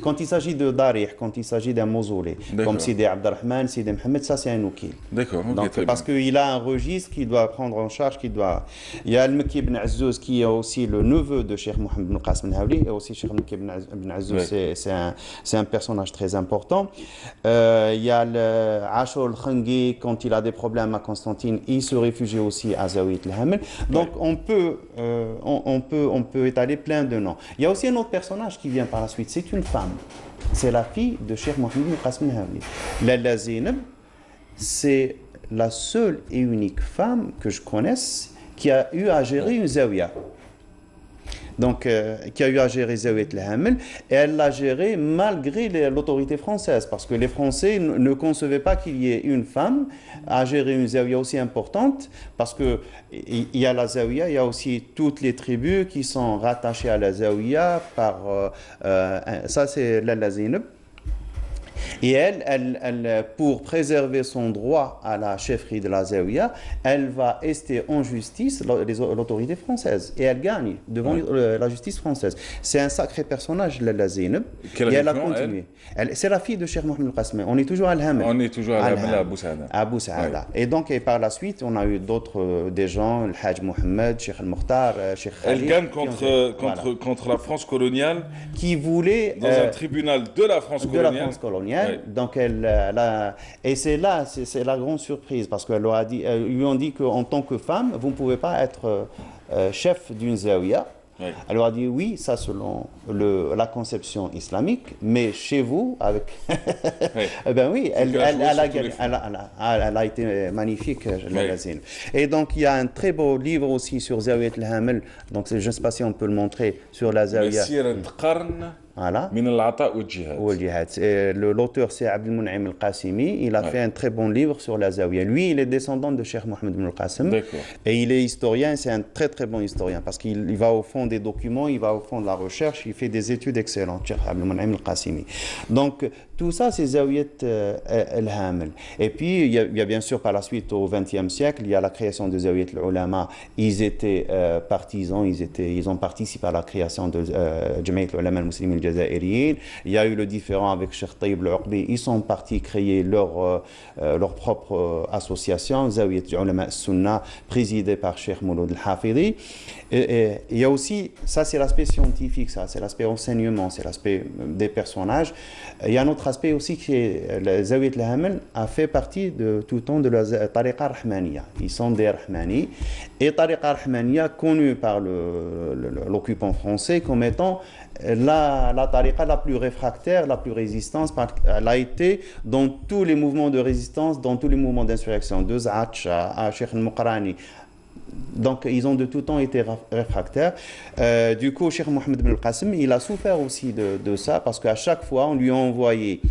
Speaker 5: quand il s'agit de darih, quand il s'agit d'un mausolée, comme Sidi Abdelrahman, Sidi Mohamed, ça c'est un wakil.
Speaker 1: D'accord.
Speaker 5: Donc, parce qu'il a un registre qu'il doit prendre en charge, Il y a Al-Makki ibn Azzouz qui est aussi le neveu de Cheikh Mohamed ibn Qasim al-Hawli, et aussi Cheikh Al-Makki ibn Azzouz, c'est un personnage très important. Il y a Ashur al-Khangi, quand il a des problèmes à Constantine, il se réfugie aussi à Zawiyat al-Hamel. Donc on peut étaler plein de noms. Il y a aussi un autre personnage qui vient par la suite, c'est une femme. C'est la fille de Cheikh Mohamed ibn Qasim al-Hawli. Lalla Zainab, c'est la seule et unique femme que je connaisse qui a eu à gérer une zawiya. Donc, qui a eu à gérer Zawiyat al-Hamel, et elle l'a géré malgré l'autorité française, parce que les Français ne concevaient pas qu'il y ait une femme à gérer une zawiya aussi importante, parce qu'il y a la zawiya, il y a aussi toutes les tribus qui sont rattachées à la zawiya par... ça, c'est Lalla Zainab. Et elle, pour préserver son droit à la chefferie de la Zawiya, elle va ester en justice l'autorité française. Et elle gagne devant la justice française. C'est un sacré personnage, la Zainab. Et elle a continué. C'est la fille de Cheikh Mohamed al-Qasim. On est toujours à Al-Hamel.
Speaker 1: On est toujours à Al-Hamel, à Abou Saada.
Speaker 5: Abou Saada. Et donc, par la suite, on a eu d'autres, des gens, le Hajj Mohamed, Cheikh Al-Mukhtar, Cheikh Khalid.
Speaker 1: Elle gagne contre la France coloniale.
Speaker 5: Qui voulait...
Speaker 1: Dans un tribunal de la France coloniale.
Speaker 5: De la France coloniale. Donc et c'est là, c'est la grande surprise, parce qu'elle lui ont dit qu'en tant que femme, vous ne pouvez pas être chef d'une zawiya. Elle leur a dit oui, ça selon la conception islamique, mais chez vous, avec... ben oui, elle a été magnifique, la Zainab. Et donc, il y a un très beau livre aussi sur Zawiyat al-Hamel, donc je ne sais pas si on peut le montrer, sur la zawiya. Voilà. L'auteur, c'est Abdelmoun'im al-Qasimi. Il a fait un très bon livre sur la Zawiya. Lui, il est descendant de Cheikh Mohamed ibn al-Qasim. Et il est historien, c'est un très très bon historien, parce qu'il va au fond des documents, il va au fond de la recherche, il fait des études excellentes, Cheikh Abdelmoun'im al-Qasimi. Donc, tout ça, c'est Zawiyat al-Hamel. Et puis, il y a bien sûr, par la suite, au XXe siècle, il y a la création de Zawiyat al-Ulama. Ils étaient partisans, ils ont participé à la création de Jamaïat al-Ulama al-Muslimin al-Jazairiyyin. Il y a eu le différend avec Cheikh Tayyib al-Uqbi. Ils sont partis créer leur propre association, Zawiyat al-Ulama al-Sunna, présidée par Cheikh Mouloud al-Hafidi. Et il y a aussi, ça c'est l'aspect scientifique, ça c'est l'aspect enseignement, c'est l'aspect des personnages. Il y a un autre aspect aussi qui est Zawiyat al-Hamel a fait partie de tout le temps de la Tariqa Rahmaniya. Ils sont des Rahmani. Et Tariqa Rahmaniya, connue par l'occupant français comme étant la tariqa la plus réfractaire, la plus résistante, elle a été dans tous les mouvements de résistance, dans tous les mouvements d'insurrection, de Z'Atch à Cheikh al-Muqrani. Donc, ils ont de tout temps été réfractaires. Du coup, Cheikh Mohamed ibn al-Qasim, il a souffert aussi de ça, parce qu'à chaque fois, on lui a envoyé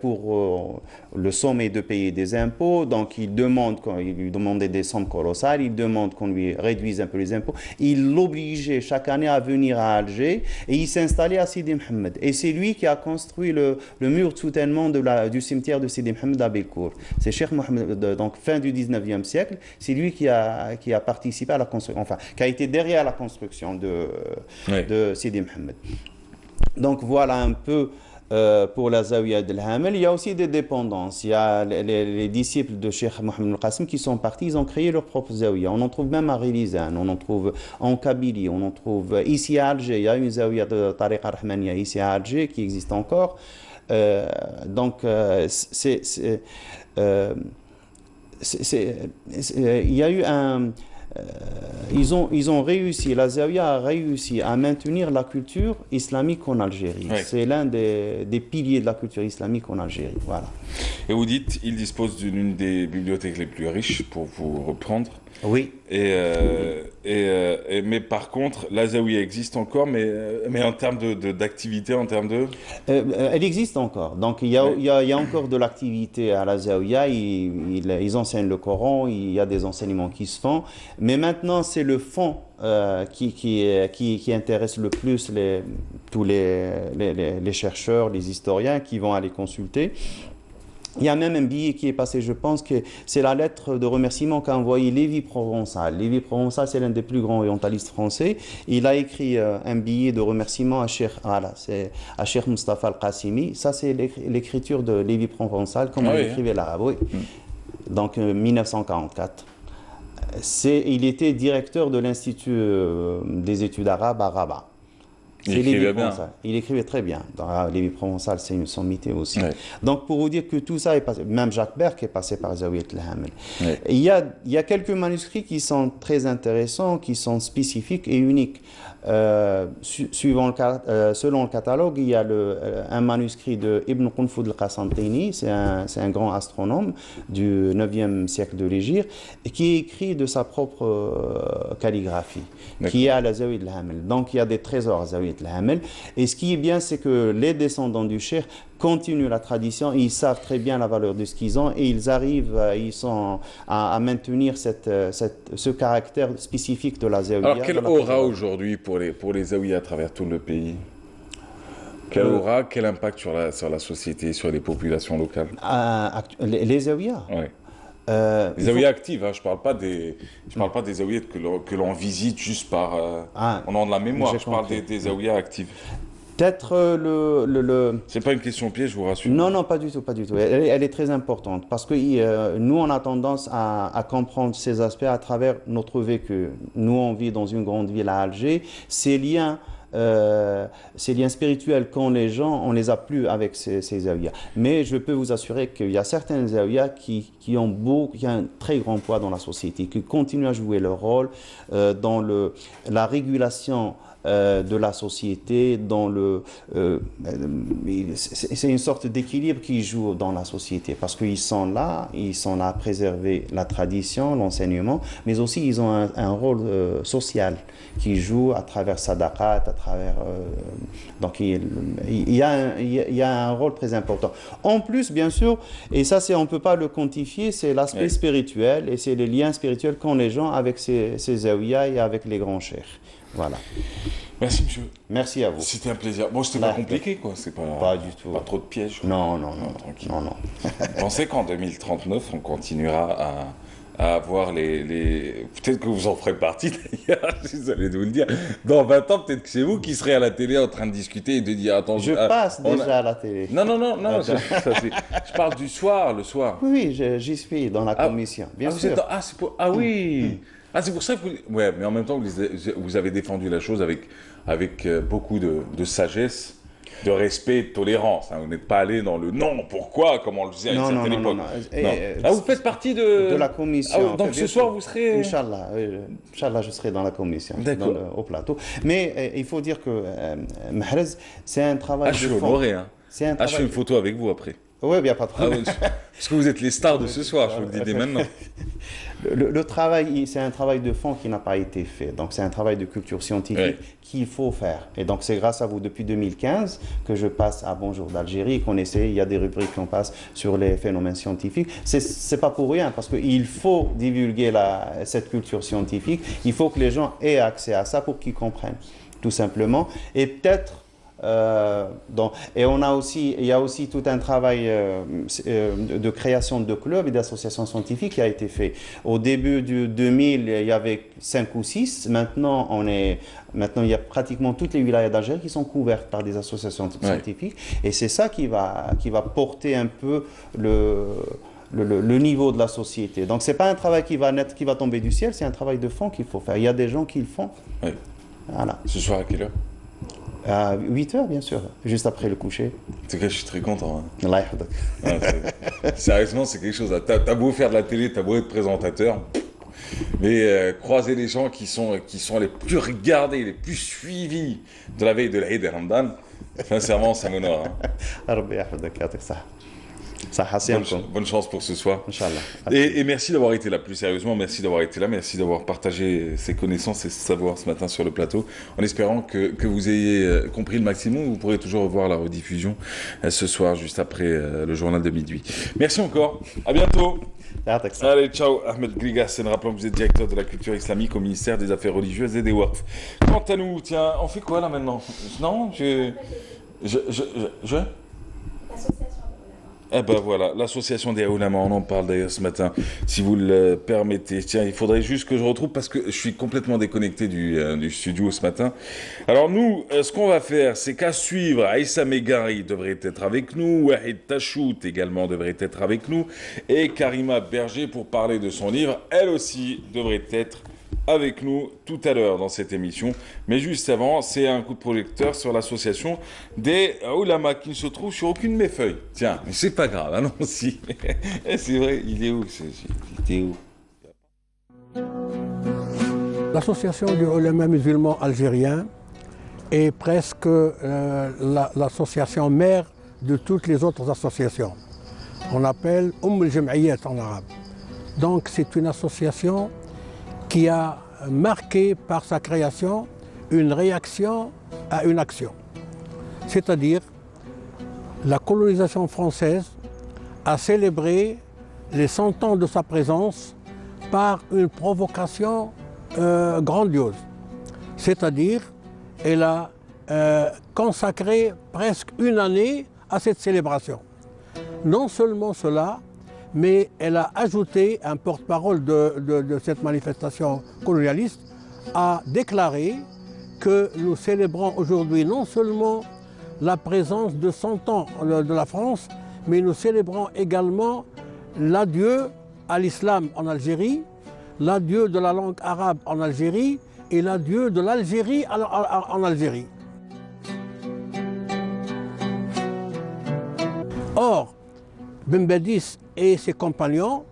Speaker 5: pour le sommet de payer des impôts. Donc, il lui demandait des sommes colossales, il demande qu'on lui réduise un peu les impôts. Il l'obligeait chaque année à venir à Alger, et il s'installait à Sidi Mohamed. Et c'est lui qui a construit le mur de soutènement du cimetière de Sidi Mohamed à Belcourt. C'est Cheikh Mohamed, donc fin du 19e siècle, c'est lui qui a participé à la construction, enfin, qui a été derrière la construction de Sidi Mohamed. Donc voilà un peu pour la Zawiya al-Hamel. Il y a aussi des dépendances. Il y a les disciples de Cheikh Mohamed al-Qasim qui sont partis, ils ont créé leur propre Zawiya. On en trouve même à Rilizan, on en trouve en Kabylie, on en trouve ici à Alger. Il y a une Zawiya de Tariqa Rahmaniya ici à Alger qui existe encore. Donc il y a eu ils ont réussi, la Zawiya a réussi à maintenir la culture islamique en Algérie. C'est l'un des piliers de la culture islamique en Algérie. Voilà.
Speaker 1: Et vous dites, il dispose d'une des bibliothèques les plus riches, pour vous reprendre.
Speaker 5: Oui.
Speaker 1: Mais par contre, la Zawiya existe encore, mais en termes d'activité, en termes de...
Speaker 5: Elle existe encore. Donc, il y a encore de l'activité à la Zawiya. Ils enseignent le Coran, il y a des enseignements qui se font. Mais maintenant, c'est le fond qui intéresse le plus tous les chercheurs, les historiens qui vont aller consulter. Il y a même un billet qui est passé, je pense que c'est la lettre de remerciement qu'a envoyé Lévi Provençal. Lévi Provençal, c'est l'un des plus grands orientalistes français. Il a écrit un billet de remerciement à Cheikh Mustafa Al-Qassimi. Ça, c'est l'écriture de Lévi Provençal, comme il écrivait l'arabe. Oui. Donc, 1944. Il était directeur de l'Institut des études arabes à Rabat.
Speaker 1: Il écrivait bien.
Speaker 5: Il écrivait très bien. Dans Lévi Provençal, c'est une sommité aussi. Ouais. Donc, pour vous dire que tout ça est passé, même Jacques Berck est passé par Zawiyat al-Hamel. Ouais. Il y a quelques manuscrits qui sont très intéressants, qui sont spécifiques et uniques. Selon le catalogue, il y a un manuscrit de Ibn Qunfud al-Qasantini, c'est un grand astronome du 9e siècle de l'Hégire, qui est écrit de sa propre calligraphie, qui est à la Zawiyat al-Hamel. Donc, il y a des trésors à Zawiyat al-Hamel. Et ce qui est bien, c'est que les descendants du cheikh continuent la tradition, ils savent très bien la valeur de ce qu'ils ont et ils arrivent à maintenir ce caractère spécifique de la Zawiya.
Speaker 1: Alors, quelle aura aujourd'hui pour les Zawiya à travers tout le pays? Quelle aura, quel impact sur la société, sur les populations locales?
Speaker 5: Les Zawiya?
Speaker 1: Oui. Les Zawiya actives, hein, je ne parle pas des Zawiya que l'on visite juste par... on en a de la mémoire, je parle des Zawiya actives.
Speaker 5: Peut-être
Speaker 1: C'est pas une question piège, je vous rassure.
Speaker 5: Non, pas du tout, pas du tout. Elle est très importante parce que nous, on a tendance à comprendre ces aspects à travers notre vécu. Nous, on vit dans une grande ville à Alger. Ces liens spirituels qu'ont les gens, on les a plus avec ces Zawiya. Mais je peux vous assurer qu'il y a certaines Zawiya qui ont un très grand poids dans la société, qui continuent à jouer leur rôle dans la régulation de la société, c'est une sorte d'équilibre qui joue dans la société parce qu'ils sont là à préserver la tradition, l'enseignement, mais aussi ils ont un rôle social qui joue à travers sadaqat, à travers donc il y a un rôle très important. En plus, bien sûr, et ça on peut pas le quantifier, c'est l'aspect spirituel et c'est les liens spirituels qu'ont les gens avec ces Zawiya et avec les grands cheikhs. Voilà.
Speaker 1: Merci, monsieur.
Speaker 5: Merci à vous.
Speaker 1: C'était un plaisir. Bon, c'était pas compliqué, quoi. C'est
Speaker 5: pas du tout.
Speaker 1: Pas trop de pièges.
Speaker 5: Non.
Speaker 1: Tranquille. Non. Pensez qu'en 2039, on continuera à avoir peut-être que vous en ferez partie d'ailleurs, désolé de vous le dire. Dans 20 ans, peut-être que c'est vous qui serez à la télé en train de discuter et de dire attends.
Speaker 5: Je passe déjà à la télé.
Speaker 1: Non. Je parle du soir, le soir.
Speaker 5: Oui, j'y suis dans la commission, bien sûr.
Speaker 1: Oui. C'est pour ça que ouais, mais en même temps, vous avez défendu la chose avec beaucoup de sagesse, de respect et de tolérance. Hein. Vous n'êtes pas allé dans le non, pourquoi, comme on le faisait à une certaine époque. Non. Vous faites partie de
Speaker 5: la commission.
Speaker 1: Donc ce soir, vous serez...
Speaker 5: Inch'Allah, je serai dans la commission, au plateau. Mais il faut dire que Mahrez, c'est un travail de fond.
Speaker 1: Je suis honoré. Hein. Je fais une photo avec vous après.
Speaker 5: Oui, il n'y a pas de problème.
Speaker 1: Parce que vous êtes les stars de ce soir, je vous le dis dès maintenant.
Speaker 5: Le travail, c'est un travail de fond qui n'a pas été fait. Donc, c'est un travail de culture scientifique qu'il faut faire. Et donc, c'est grâce à vous, depuis 2015, que je passe à Bonjour d'Algérie, qu'on essaie, il y a des rubriques qu'on passe sur les phénomènes scientifiques. C'est pas pour rien, parce qu'il faut divulguer cette culture scientifique. Il faut que les gens aient accès à ça pour qu'ils comprennent, tout simplement. Et peut-être... et il y a aussi tout un travail de création de clubs et d'associations scientifiques qui a été fait. Au début du 2000, il y avait 5 ou 6. Maintenant, il y a pratiquement toutes les wilayas d'Algérie qui sont couvertes par des associations scientifiques. Et c'est ça qui va porter un peu le niveau de la société. Donc, ce n'est pas un travail qui va tomber du ciel, c'est un travail de fond qu'il faut faire. Il y a des gens qui le font.
Speaker 1: Oui.
Speaker 5: Voilà.
Speaker 1: Ce soir, à quelle heure?
Speaker 5: À 8h, bien sûr, juste après le coucher.
Speaker 1: En tout cas, je suis très content.
Speaker 5: Hein.
Speaker 1: Sérieusement, c'est quelque chose. T'as beau faire de la télé, t'as beau être présentateur, mais croiser les gens qui sont les plus regardés, les plus suivis de la veille de l'Aïd et Ramadan, sincèrement, ça m'honore. Hein. Bonne chance pour ce soir.
Speaker 5: Inch'Allah.
Speaker 1: Et merci d'avoir été là, plus sérieusement, merci d'avoir été là, merci d'avoir partagé ces connaissances et ce savoir ce matin sur le plateau, en espérant que vous ayez compris le maximum. Vous pourrez toujours revoir la rediffusion ce soir, juste après le journal de minuit. Merci encore, à bientôt. Allez, ciao, Ahmed Grigassen, rappelant que vous êtes directeur de la culture islamique au ministère des Affaires religieuses et des Waqf. Quant à nous, tiens, on fait quoi là maintenant? Non, Eh ben voilà, l'association des Aoulama, on en parle d'ailleurs ce matin, si vous le permettez. Tiens, il faudrait juste que je retrouve parce que je suis complètement déconnecté du studio ce matin. Alors nous, ce qu'on va faire, c'est qu'à suivre, Aïssa Megari devrait être avec nous, Wahid Tachout également devrait être avec nous, et Karima Berger pour parler de son livre, elle aussi devrait être avec nous tout à l'heure dans cette émission. Mais juste avant, c'est un coup de projecteur sur l'association des Oulama qui ne se trouve sur aucune de mes feuilles. Tiens, mais c'est pas grave, hein, non, si. C'est vrai, il est où? Il est où?
Speaker 6: L'association des Oulama musulmans algériens est presque l'association mère de toutes les autres associations. On appelle al-Jam'iyat en arabe. Donc c'est une association qui a marqué par sa création une réaction à une action. C'est-à-dire, la colonisation française a célébré les 100 ans de sa présence par une provocation grandiose. C'est-à-dire, elle a consacré presque une année à cette célébration. Non seulement cela, mais elle a ajouté, un porte-parole de cette manifestation colonialiste, a déclaré que nous célébrons aujourd'hui non seulement la présence de 100 ans de la France, mais nous célébrons également l'adieu à l'islam en Algérie, l'adieu de la langue arabe en Algérie et l'adieu de l'Algérie en Algérie. Or, Ben Badis et ses compagnons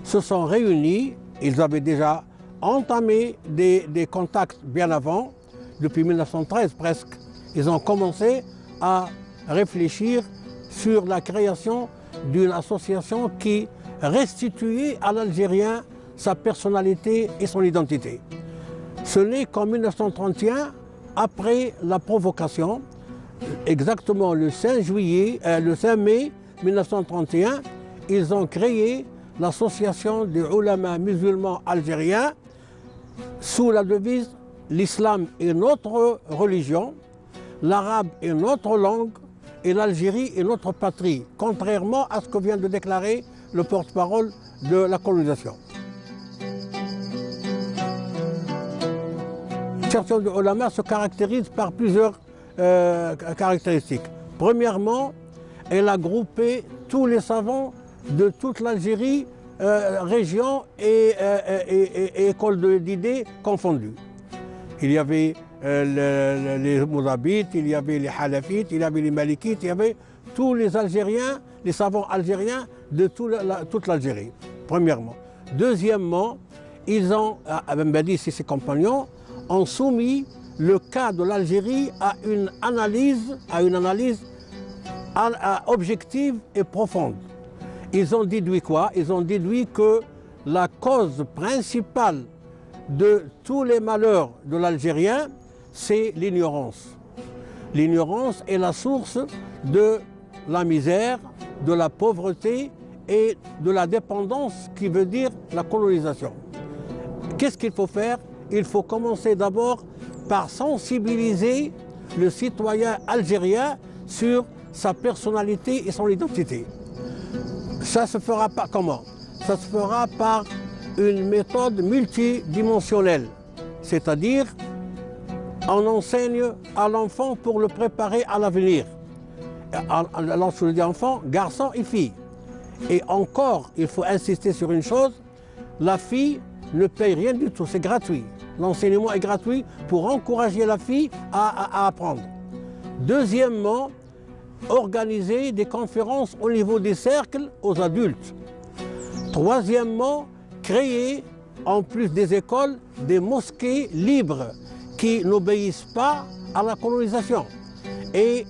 Speaker 6: se sont réunis, ils avaient déjà entamé des contacts bien avant, depuis 1913 presque. Ils ont commencé à réfléchir sur la création d'une association qui restituait à l'Algérien sa personnalité et son identité. Ce n'est qu'en 1931, après la provocation, exactement le 5 mai 1931, ils ont créé l'association des Oulama musulmans algériens sous la devise « L'islam est notre religion, l'arabe est notre langue et l'Algérie est notre patrie », contrairement à ce que vient de déclarer le porte-parole de la colonisation. L'association des Oulama se caractérise par plusieurs caractéristiques. Premièrement, elle a groupé tous les savants de toute l'Algérie, régions et écoles d'idées confondues. Il y avait les Mourabites, il y avait les Halafites, il y avait les Malikites, il y avait tous les Algériens, les savants algériens de toute l'Algérie, premièrement. Deuxièmement, Ben Badis et ses compagnons ont soumis le cas de l'Algérie à une analyse objective et profonde. Ils ont déduit quoi? Ils ont déduit que la cause principale de tous les malheurs de l'Algérien, c'est l'ignorance. L'ignorance est la source de la misère, de la pauvreté et de la dépendance, qui veut dire la colonisation. Qu'est-ce qu'il faut faire? Il faut commencer d'abord par sensibiliser le citoyen algérien sur sa personnalité et son identité. Ça se fera par comment? Ça se fera par une méthode multidimensionnelle, c'est-à-dire on enseigne à l'enfant pour le préparer à l'avenir. Lorsque je dis enfant, garçon et fille. Et encore, il faut insister sur une chose, la fille ne paye rien du tout, c'est gratuit. L'enseignement est gratuit pour encourager la fille à apprendre. Deuxièmement, organiser des conférences au niveau des cercles aux adultes. Troisièmement, créer, en plus des écoles, des mosquées libres qui n'obéissent pas à la colonisation. Et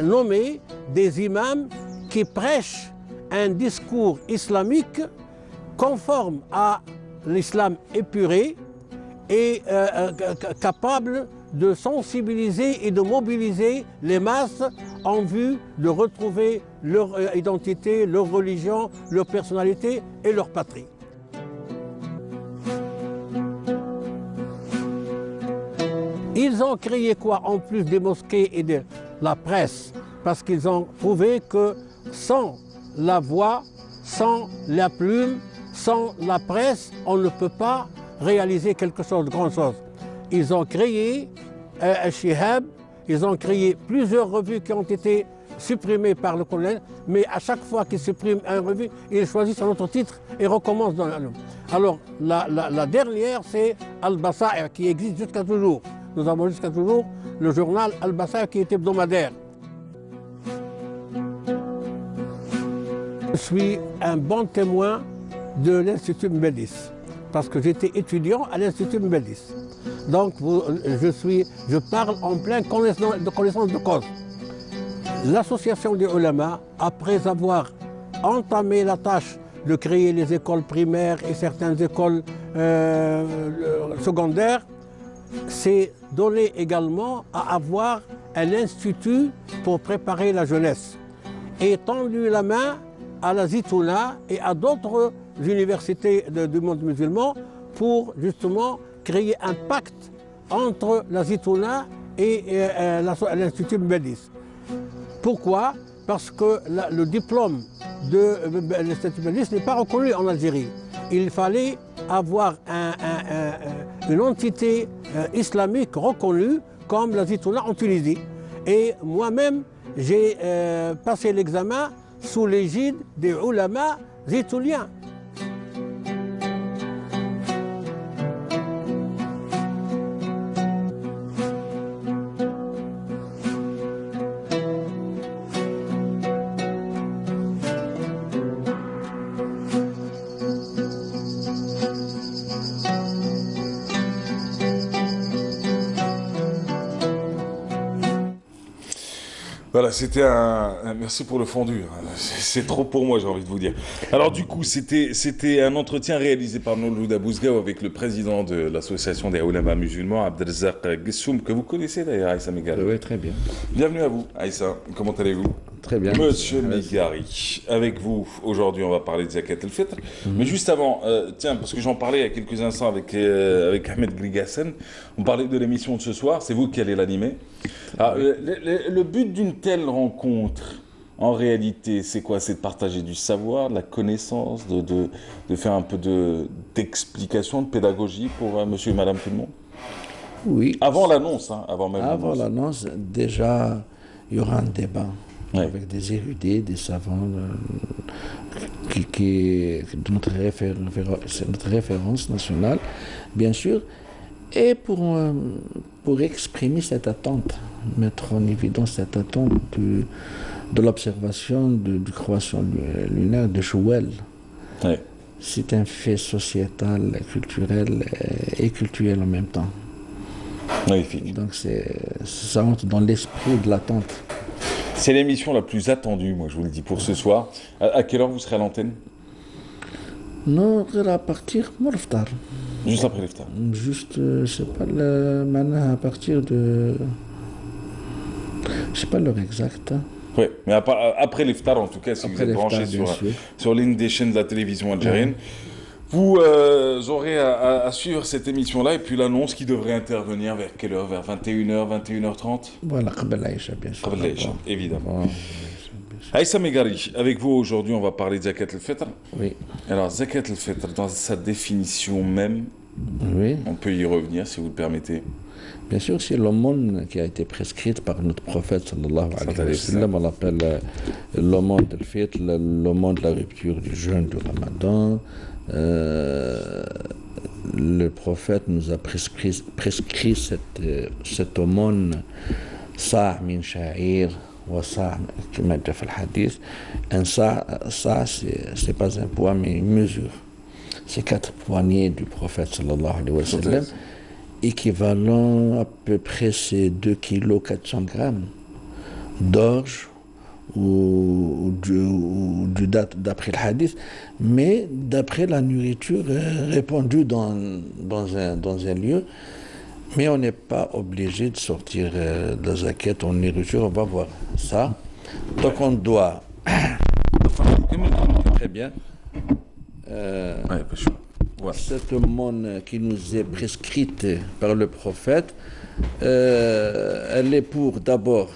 Speaker 6: nommer des imams qui prêche un discours islamique conforme à l'islam épuré et capable de sensibiliser et de mobiliser les masses en vue de retrouver leur identité, leur religion, leur personnalité et leur patrie. Ils ont créé quoi en plus des mosquées et de la presse? Parce qu'ils ont prouvé que sans la voix, sans la plume, sans la presse, on ne peut pas réaliser quelque chose de grand chose. Ils ont créé Shihab, ils ont créé plusieurs revues qui ont été supprimées par le colonel, mais à chaque fois qu'ils suppriment une revue, ils choisissent un autre titre et recommencent dans le... Alors, la dernière, c'est Al-Basair, qui existe jusqu'à toujours. Nous avons jusqu'à toujours le journal Al-Basair qui est hebdomadaire. Je suis un bon témoin de l'Institut Mbélis, parce que j'étais étudiant à l'Institut Mbélis. Donc je parle en pleine connaissance de cause. L'association des ulama, après avoir entamé la tâche de créer les écoles primaires et certaines écoles secondaires, s'est donné également à avoir un institut pour préparer la jeunesse et tendu la main à la Zitouna et à d'autres universités du monde musulman pour justement créer un pacte entre la Zitouna et l'Institut Mbélis. Pourquoi? Parce que le diplôme de l'Institut Mbélis n'est pas reconnu en Algérie. Il fallait avoir une entité islamique reconnue comme la Zitouna en Tunisie. Et moi-même, j'ai passé l'examen sous l'égide des ulama zitouniens.
Speaker 1: Voilà, c'était merci pour le fondu. C'est trop pour moi, j'ai envie de vous dire. Alors du coup, c'était un entretien réalisé par Mouloud Abouzgaou avec le président de l'association des ulama musulmans, Abdelrazak Gessoum, que vous connaissez d'ailleurs, Aïssa Megari.
Speaker 7: Oui, très bien.
Speaker 1: Bienvenue à vous, Aïssa. Comment allez-vous?
Speaker 7: Très bien.
Speaker 1: Monsieur Megari, avec vous, aujourd'hui, on va parler de Zakat el-Fitr. Mais juste avant, tiens, parce que j'en parlais il y a quelques instants avec Ahmed Grigassen, on parlait de l'émission de ce soir, c'est vous qui allez l'animer. Alors, le but d'une telle rencontre, en réalité, c'est quoi? C'est de partager du savoir, de la connaissance, de faire un peu d'explication, de pédagogie pour monsieur et madame tout le monde?
Speaker 7: Oui.
Speaker 1: Avant l'annonce, hein, avant même l'annonce.
Speaker 7: Avant l'annonce, déjà, il y aura un débat.
Speaker 1: Ouais.
Speaker 7: Avec des érudits, des savants, c'est notre référence nationale, bien sûr, et pour exprimer cette attente, mettre en évidence cette attente de l'observation du croissant lunaire de Chouel.
Speaker 1: Ouais.
Speaker 7: C'est un fait sociétal, culturel et culturel en même temps.
Speaker 1: Magnifique.
Speaker 7: Donc ça entre dans l'esprit de l'attente.
Speaker 1: C'est l'émission la plus attendue, moi je vous le dis, pour ce soir. À quelle heure vous serez à l'antenne?
Speaker 7: Non, à partir de l'iftar.
Speaker 1: Juste après l'iftar.
Speaker 7: Juste, je sais pas à partir de... Je sais pas l'heure exacte. Hein.
Speaker 1: Oui, mais après l'iftar, en tout cas, si après vous êtes branché sur l'une des chaînes de la télévision algérienne, vous aurez à suivre cette émission-là et puis l'annonce qui devrait intervenir vers quelle heure? Vers 21h, 21h30?
Speaker 7: Voilà, Qabel Aïcha, bien sûr.
Speaker 1: Qabel Aïcha, évidemment. Aïssa Megari, avec vous aujourd'hui, on va parler de Zakat el-Fitr.
Speaker 7: Oui.
Speaker 1: Alors, Zakat el-Fitr, dans sa définition même,
Speaker 7: oui.
Speaker 1: On peut y revenir si vous le permettez.
Speaker 7: Bien sûr, c'est l'aumône qui a été prescrite par notre prophète, sallallahu alayhi wa sallam. On l'appelle l'aumône del-Fitr, l'aumône de la rupture du jeûne du Ramadan. Le prophète nous a prescrit cette aumône sa' min sha'ir wa sa' comme dit dans le hadith. Un sa' c'est pas un poids mais une mesure. C'est 4 poignées du prophète sallallahu alayhi wa sallam, équivalent à peu près c'est 2 kg 400 grammes d'orge d'après le hadith, mais d'après la nourriture répandue dans un lieu. Mais on n'est pas obligé de sortir de la zakat en nourriture, on va voir ça. Donc on doit... Très bien. Cette aumône qui nous est prescrite par le prophète, elle est pour d'abord,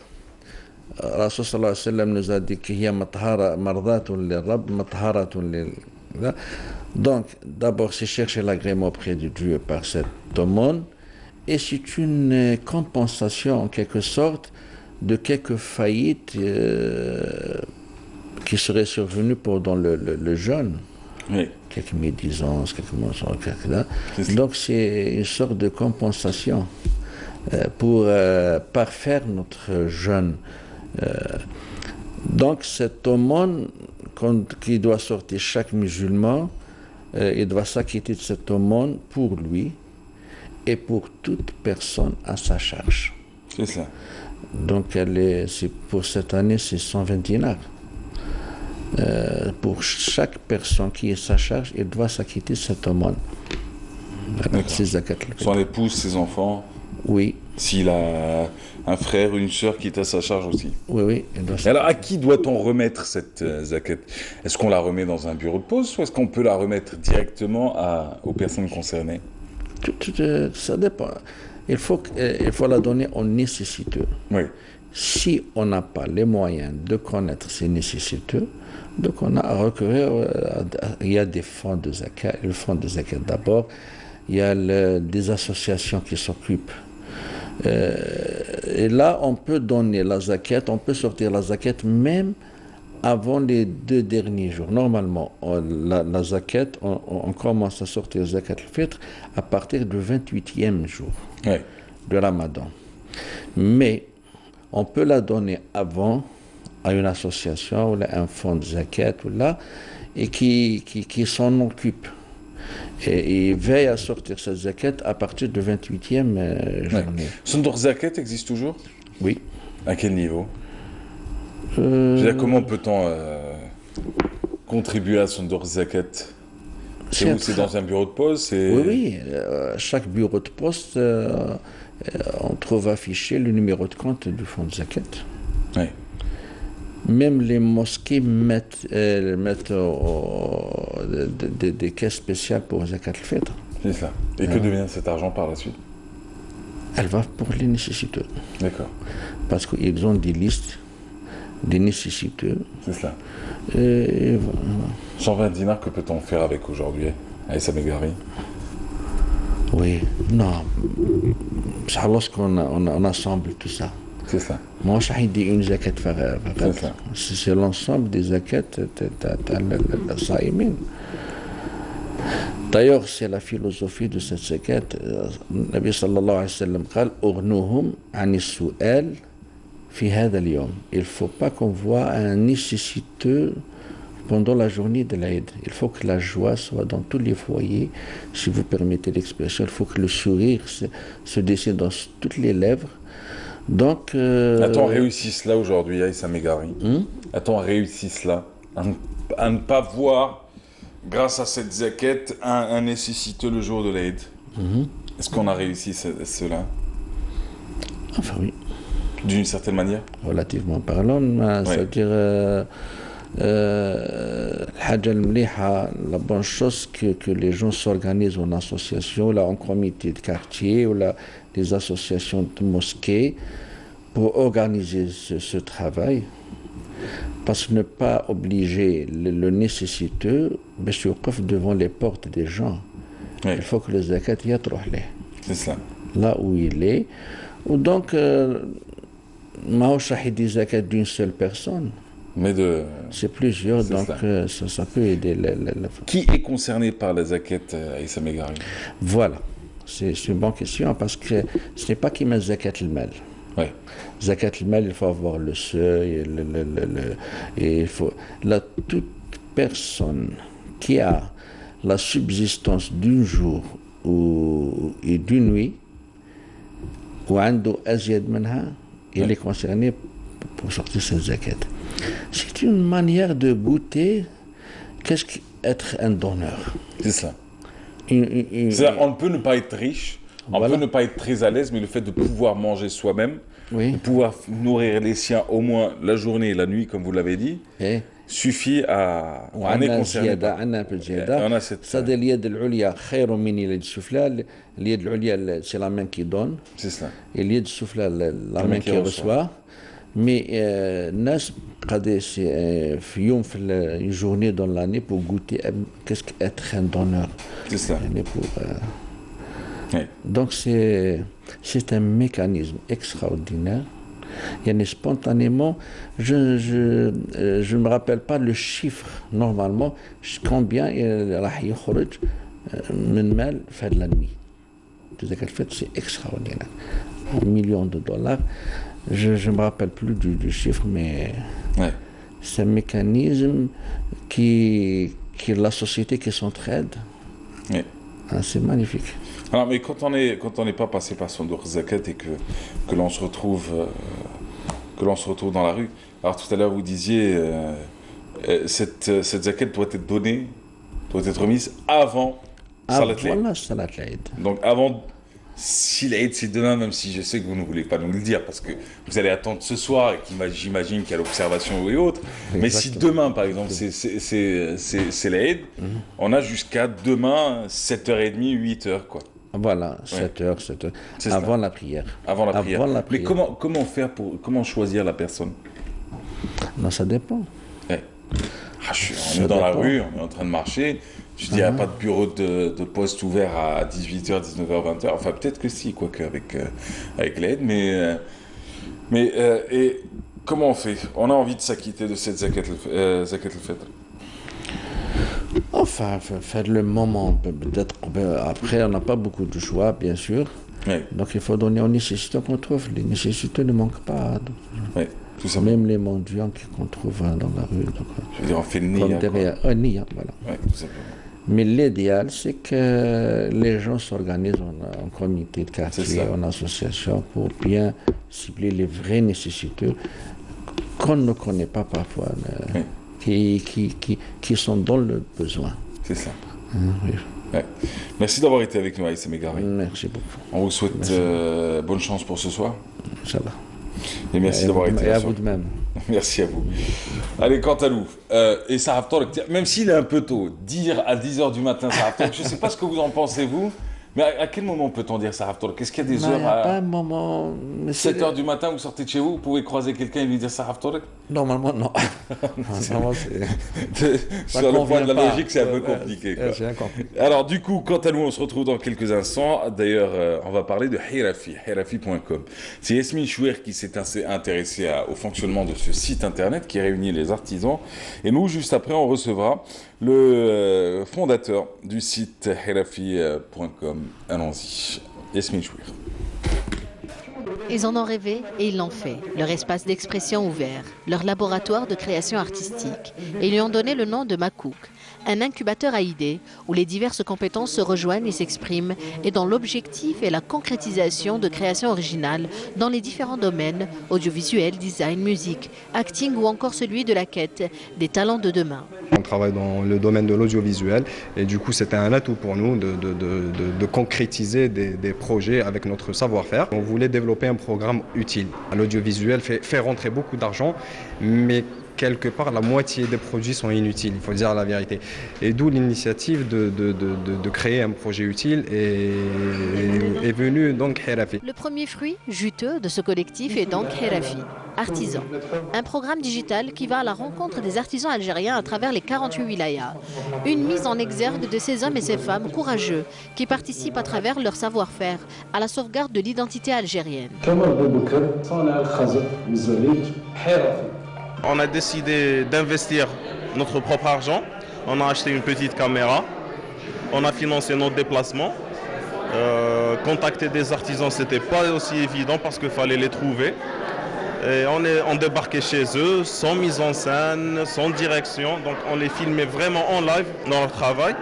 Speaker 7: Rasul sallallahu alayhi wa sallam nous a dit qu'il y a mardatun lirrab, matharatun lil. Donc d'abord c'est chercher l'agrément auprès de Dieu par cette aumône, et c'est une compensation en quelque sorte de quelques faillites qui seraient survenues pendant le jeûne.
Speaker 1: Oui.
Speaker 7: Quelques médisances, quelques mensonges, donc c'est une sorte de compensation pour parfaire notre jeûne. Donc cette aumône qui doit sortir chaque musulman, il doit s'acquitter de cette aumône pour lui et pour toute personne à sa charge.
Speaker 1: C'est ça.
Speaker 7: Donc pour cette année, c'est 120 dinars. Pour chaque personne qui est à sa charge, il doit s'acquitter de cette aumône.
Speaker 1: Son épouse, ses enfants.
Speaker 7: Oui.
Speaker 1: S'il a un frère ou une sœur qui est à sa charge aussi.
Speaker 7: Oui.
Speaker 1: Alors, à qui doit-on remettre cette zakat? Est-ce qu'on la remet dans un bureau de poste ou est-ce qu'on peut la remettre directement aux personnes concernées?
Speaker 7: Ça dépend. Il faut la donner aux nécessiteux.
Speaker 1: Oui.
Speaker 7: Si on n'a pas les moyens de connaître ces nécessiteux, donc on a à recourir, il y a des fonds de zakat. Le fonds de zakat d'abord, il y a des associations qui s'occupent. Et là, on peut donner la zakat, on peut sortir la zakat même avant les 2 derniers jours. Normalement, la zakat, on commence à sortir la zakat al-fitr à partir du 28e jour de Ramadan. Mais on peut la donner avant à une association ou à un fonds de zakat et qui s'en occupe. Et il veille à sortir cette zakat à partir du 28e journée.
Speaker 1: Sundur zakat existe toujours?
Speaker 7: Oui.
Speaker 1: À quel niveau? Comment peut-on contribuer à Sundur zakat? C'est où? C'est dans un bureau de poste?
Speaker 7: Oui. Chaque bureau de poste, on trouve affiché le numéro de compte du fonds de zakat.
Speaker 1: Oui.
Speaker 7: Même les mosquées mettent des caisses spéciales pour zakat al-fitr.
Speaker 1: C'est ça. Et que devient cet argent par la suite?
Speaker 7: Elle va pour les nécessiteux.
Speaker 1: D'accord.
Speaker 7: Parce qu'ils ont des listes des nécessiteux.
Speaker 1: C'est ça.
Speaker 7: Et voilà.
Speaker 1: 120 dinars, que peut-on faire avec aujourd'hui, Aïssa Megari?
Speaker 7: Oui, non. C'est lorsqu'on assemble tout ça.
Speaker 1: C'est ça.
Speaker 7: Moi, je dis une zakat c'est l'ensemble des zakats de Saïmin. D'ailleurs, c'est la philosophie de cette zakat. Nabi sallallahu alayhi wa sallam قال أغنوهم عن السؤال في هذا اليوم. Il ne faut pas qu'on voit un nécessiteux pendant la journée de l'Aïd. Il faut que la joie soit dans tous les foyers, si vous permettez l'expression. Il faut que le sourire se dessine dans toutes les lèvres. Donc,
Speaker 1: a-t-on réussi cela aujourd'hui, Aïssa Megari? A-t-on réussi cela? À ne pas voir, grâce à cette zakat, un nécessiteux le jour de l'Aïd. Est-ce qu'on a réussi cela?
Speaker 7: Enfin, oui.
Speaker 1: D'une certaine manière?
Speaker 7: Relativement parlant, c'est-à-dire, la bonne chose que les gens s'organisent en association, là, en comité de quartier, ou là, des associations de mosquées, pour organiser ce travail, parce que ne pas obliger le nécessiteux devant les portes des gens.
Speaker 1: Oui.
Speaker 7: Il faut que le zakat y atroh.
Speaker 1: C'est ça.
Speaker 7: Là où il est. Ou donc, des zakat d'une seule personne.
Speaker 1: Mais
Speaker 7: c'est plusieurs, donc ça peut aider.
Speaker 1: Qui est concerné par la zakat, Aïssa Megari? Voilà.
Speaker 7: C'est une bonne question, parce que ce n'est pas qui met zakat al-mal.
Speaker 1: Oui.
Speaker 7: Zakat al-mal, il faut avoir le seuil, et il faut... Là, toute personne qui a la subsistance d'un jour et d'une nuit, ou عنده أزيد منها, il est concerné pour sortir cette zakat. C'est une manière de goûter qu'est-ce qu'être un donneur.
Speaker 1: C'est ça. C'est-à-dire, on peut ne pas être riche, on peut ne pas être très à l'aise, mais le fait de pouvoir manger soi-même, de pouvoir nourrir les siens au moins la journée et la nuit, comme vous l'avez dit, suffit à... On est concerné. On a cette...
Speaker 7: C'est-à-dire اليد العليا خير من اليد السفلى. اليد العليا c'est la main qui donne.
Speaker 1: C'est ça.
Speaker 7: Et اليد السفلى la main qui reçoit. Mais الناس قد في يوم في une journée dans l'année pour goûter qu'est-ce qu'être un donneur.
Speaker 1: C'est ça.
Speaker 7: Donc c'est un mécanisme extraordinaire. Spontanément, je ne me rappelle pas le chiffre normalement, combien il راح يخرج من مال في هذه la nuit. C'est extraordinaire. Millions de dollars. Je ne me rappelle plus du chiffre, mais c'est un mécanisme qui la société qui s'entraide. C'est magnifique.
Speaker 1: Alors, mais quand on n'est pas passé par son dour zakat et que l'on se retrouve dans la rue. Alors tout à l'heure vous disiez cette zakat doit être donnée, doit être remise avant Salat l'Eid. Donc avant, si l'Eid c'est demain, même si je sais que vous ne voulez pas nous le dire parce que vous allez attendre ce soir et j'imagine qu'il y a l'observation et autres. Exactement. Mais si demain par exemple c'est l'Eid, on a jusqu'à demain 7h30, 8h quoi.
Speaker 7: Voilà, 7h, avant la prière.
Speaker 1: Avant la prière. Mais comment faire comment choisir la personne?
Speaker 7: Non, ça dépend.
Speaker 1: On est dans la rue, on est en train de marcher. Je dis, il n'y a pas de bureau de poste ouvert à 18h, 19h, 20h. Enfin, peut-être que si, quoique avec l'aide. Mais et comment on fait? On a envie de s'acquitter de cette zakat al-fitr.
Speaker 7: Enfin, faire le moment, peut-être après, on n'a pas beaucoup de choix, bien sûr. Donc il faut donner aux nécessités qu'on trouve. Les nécessités ne manquent pas.
Speaker 1: Tout ça.
Speaker 7: Même les mendiants qu'on trouve dans la rue. Donc,
Speaker 1: je veux dire, on fait le niya.
Speaker 7: Niya, voilà.
Speaker 1: Tout simplement.
Speaker 7: Mais l'idéal, c'est que les gens s'organisent en comité de quartier, en association, pour bien cibler les vraies nécessités qu'on ne connaît pas parfois. Qui sont dans le besoin.
Speaker 1: C'est ça. Merci d'avoir été avec nous, Aïssa Meghari.
Speaker 7: Merci beaucoup.
Speaker 1: On vous souhaite bonne chance pour ce soir.
Speaker 7: Inch'Allah.
Speaker 1: Et merci d'avoir été là.
Speaker 7: Et à vous de même.
Speaker 1: Merci à vous. Allez, quant à nous, et Sarah Aftorek, même s'il est un peu tôt, dire à 10h du matin Sarah Aftorek, je ne sais pas ce que vous en pensez vous, mais à quel moment peut-on dire Sarah Aftorek? Est-ce qu'il y a des heures
Speaker 7: pas un moment.
Speaker 1: 7h du matin, vous sortez de chez vous, vous pouvez croiser quelqu'un et lui dire Sarah Aftorek?
Speaker 7: Normalement, non. Normalement,
Speaker 1: sur le point de la logique, c'est un peu compliqué.
Speaker 7: J'ai compris.
Speaker 1: Alors, du coup, quant à nous, on se retrouve dans quelques instants. D'ailleurs, on va parler de hirafi.com. C'est Yasmine Chouer qui s'est intéressée au fonctionnement de ce site internet qui réunit les artisans. Et nous, juste après, on recevra le fondateur du site hirafi.com. Allons-y. Yasmine Chouer.
Speaker 8: Ils en ont rêvé et ils l'ont fait. Leur espace d'expression ouvert, leur laboratoire de création artistique. Et ils lui ont donné le nom de Makouk, un incubateur à idées où les diverses compétences se rejoignent et s'expriment et dont l'objectif est la concrétisation de créations originales dans les différents domaines, audiovisuel, design, musique, acting ou encore celui de la quête des talents de demain.
Speaker 9: On travaille dans le domaine de l'audiovisuel et du coup c'était un atout pour nous de concrétiser des projets avec notre savoir-faire. On voulait développer un programme utile. L'audiovisuel fait rentrer beaucoup d'argent, mais quelque part la moitié des produits sont inutiles, il faut dire la vérité. Et d'où l'initiative de créer un projet utile est venue donc Hirafi.
Speaker 8: Le premier fruit juteux de ce collectif est donc Hirafi, artisan. Un programme digital qui va à la rencontre des artisans algériens à travers les 48 wilayas. Une mise en exergue de ces hommes et ces femmes courageux qui participent à travers leur savoir-faire à la sauvegarde de l'identité algérienne.
Speaker 10: On a décidé d'investir notre propre argent. On a acheté une petite caméra. On a financé nos déplacements. Contacter des artisans, c'était pas aussi évident parce qu'il fallait les trouver. Et on débarquait chez eux, sans mise en scène, sans direction. Donc on les filmait vraiment en live dans leur travail.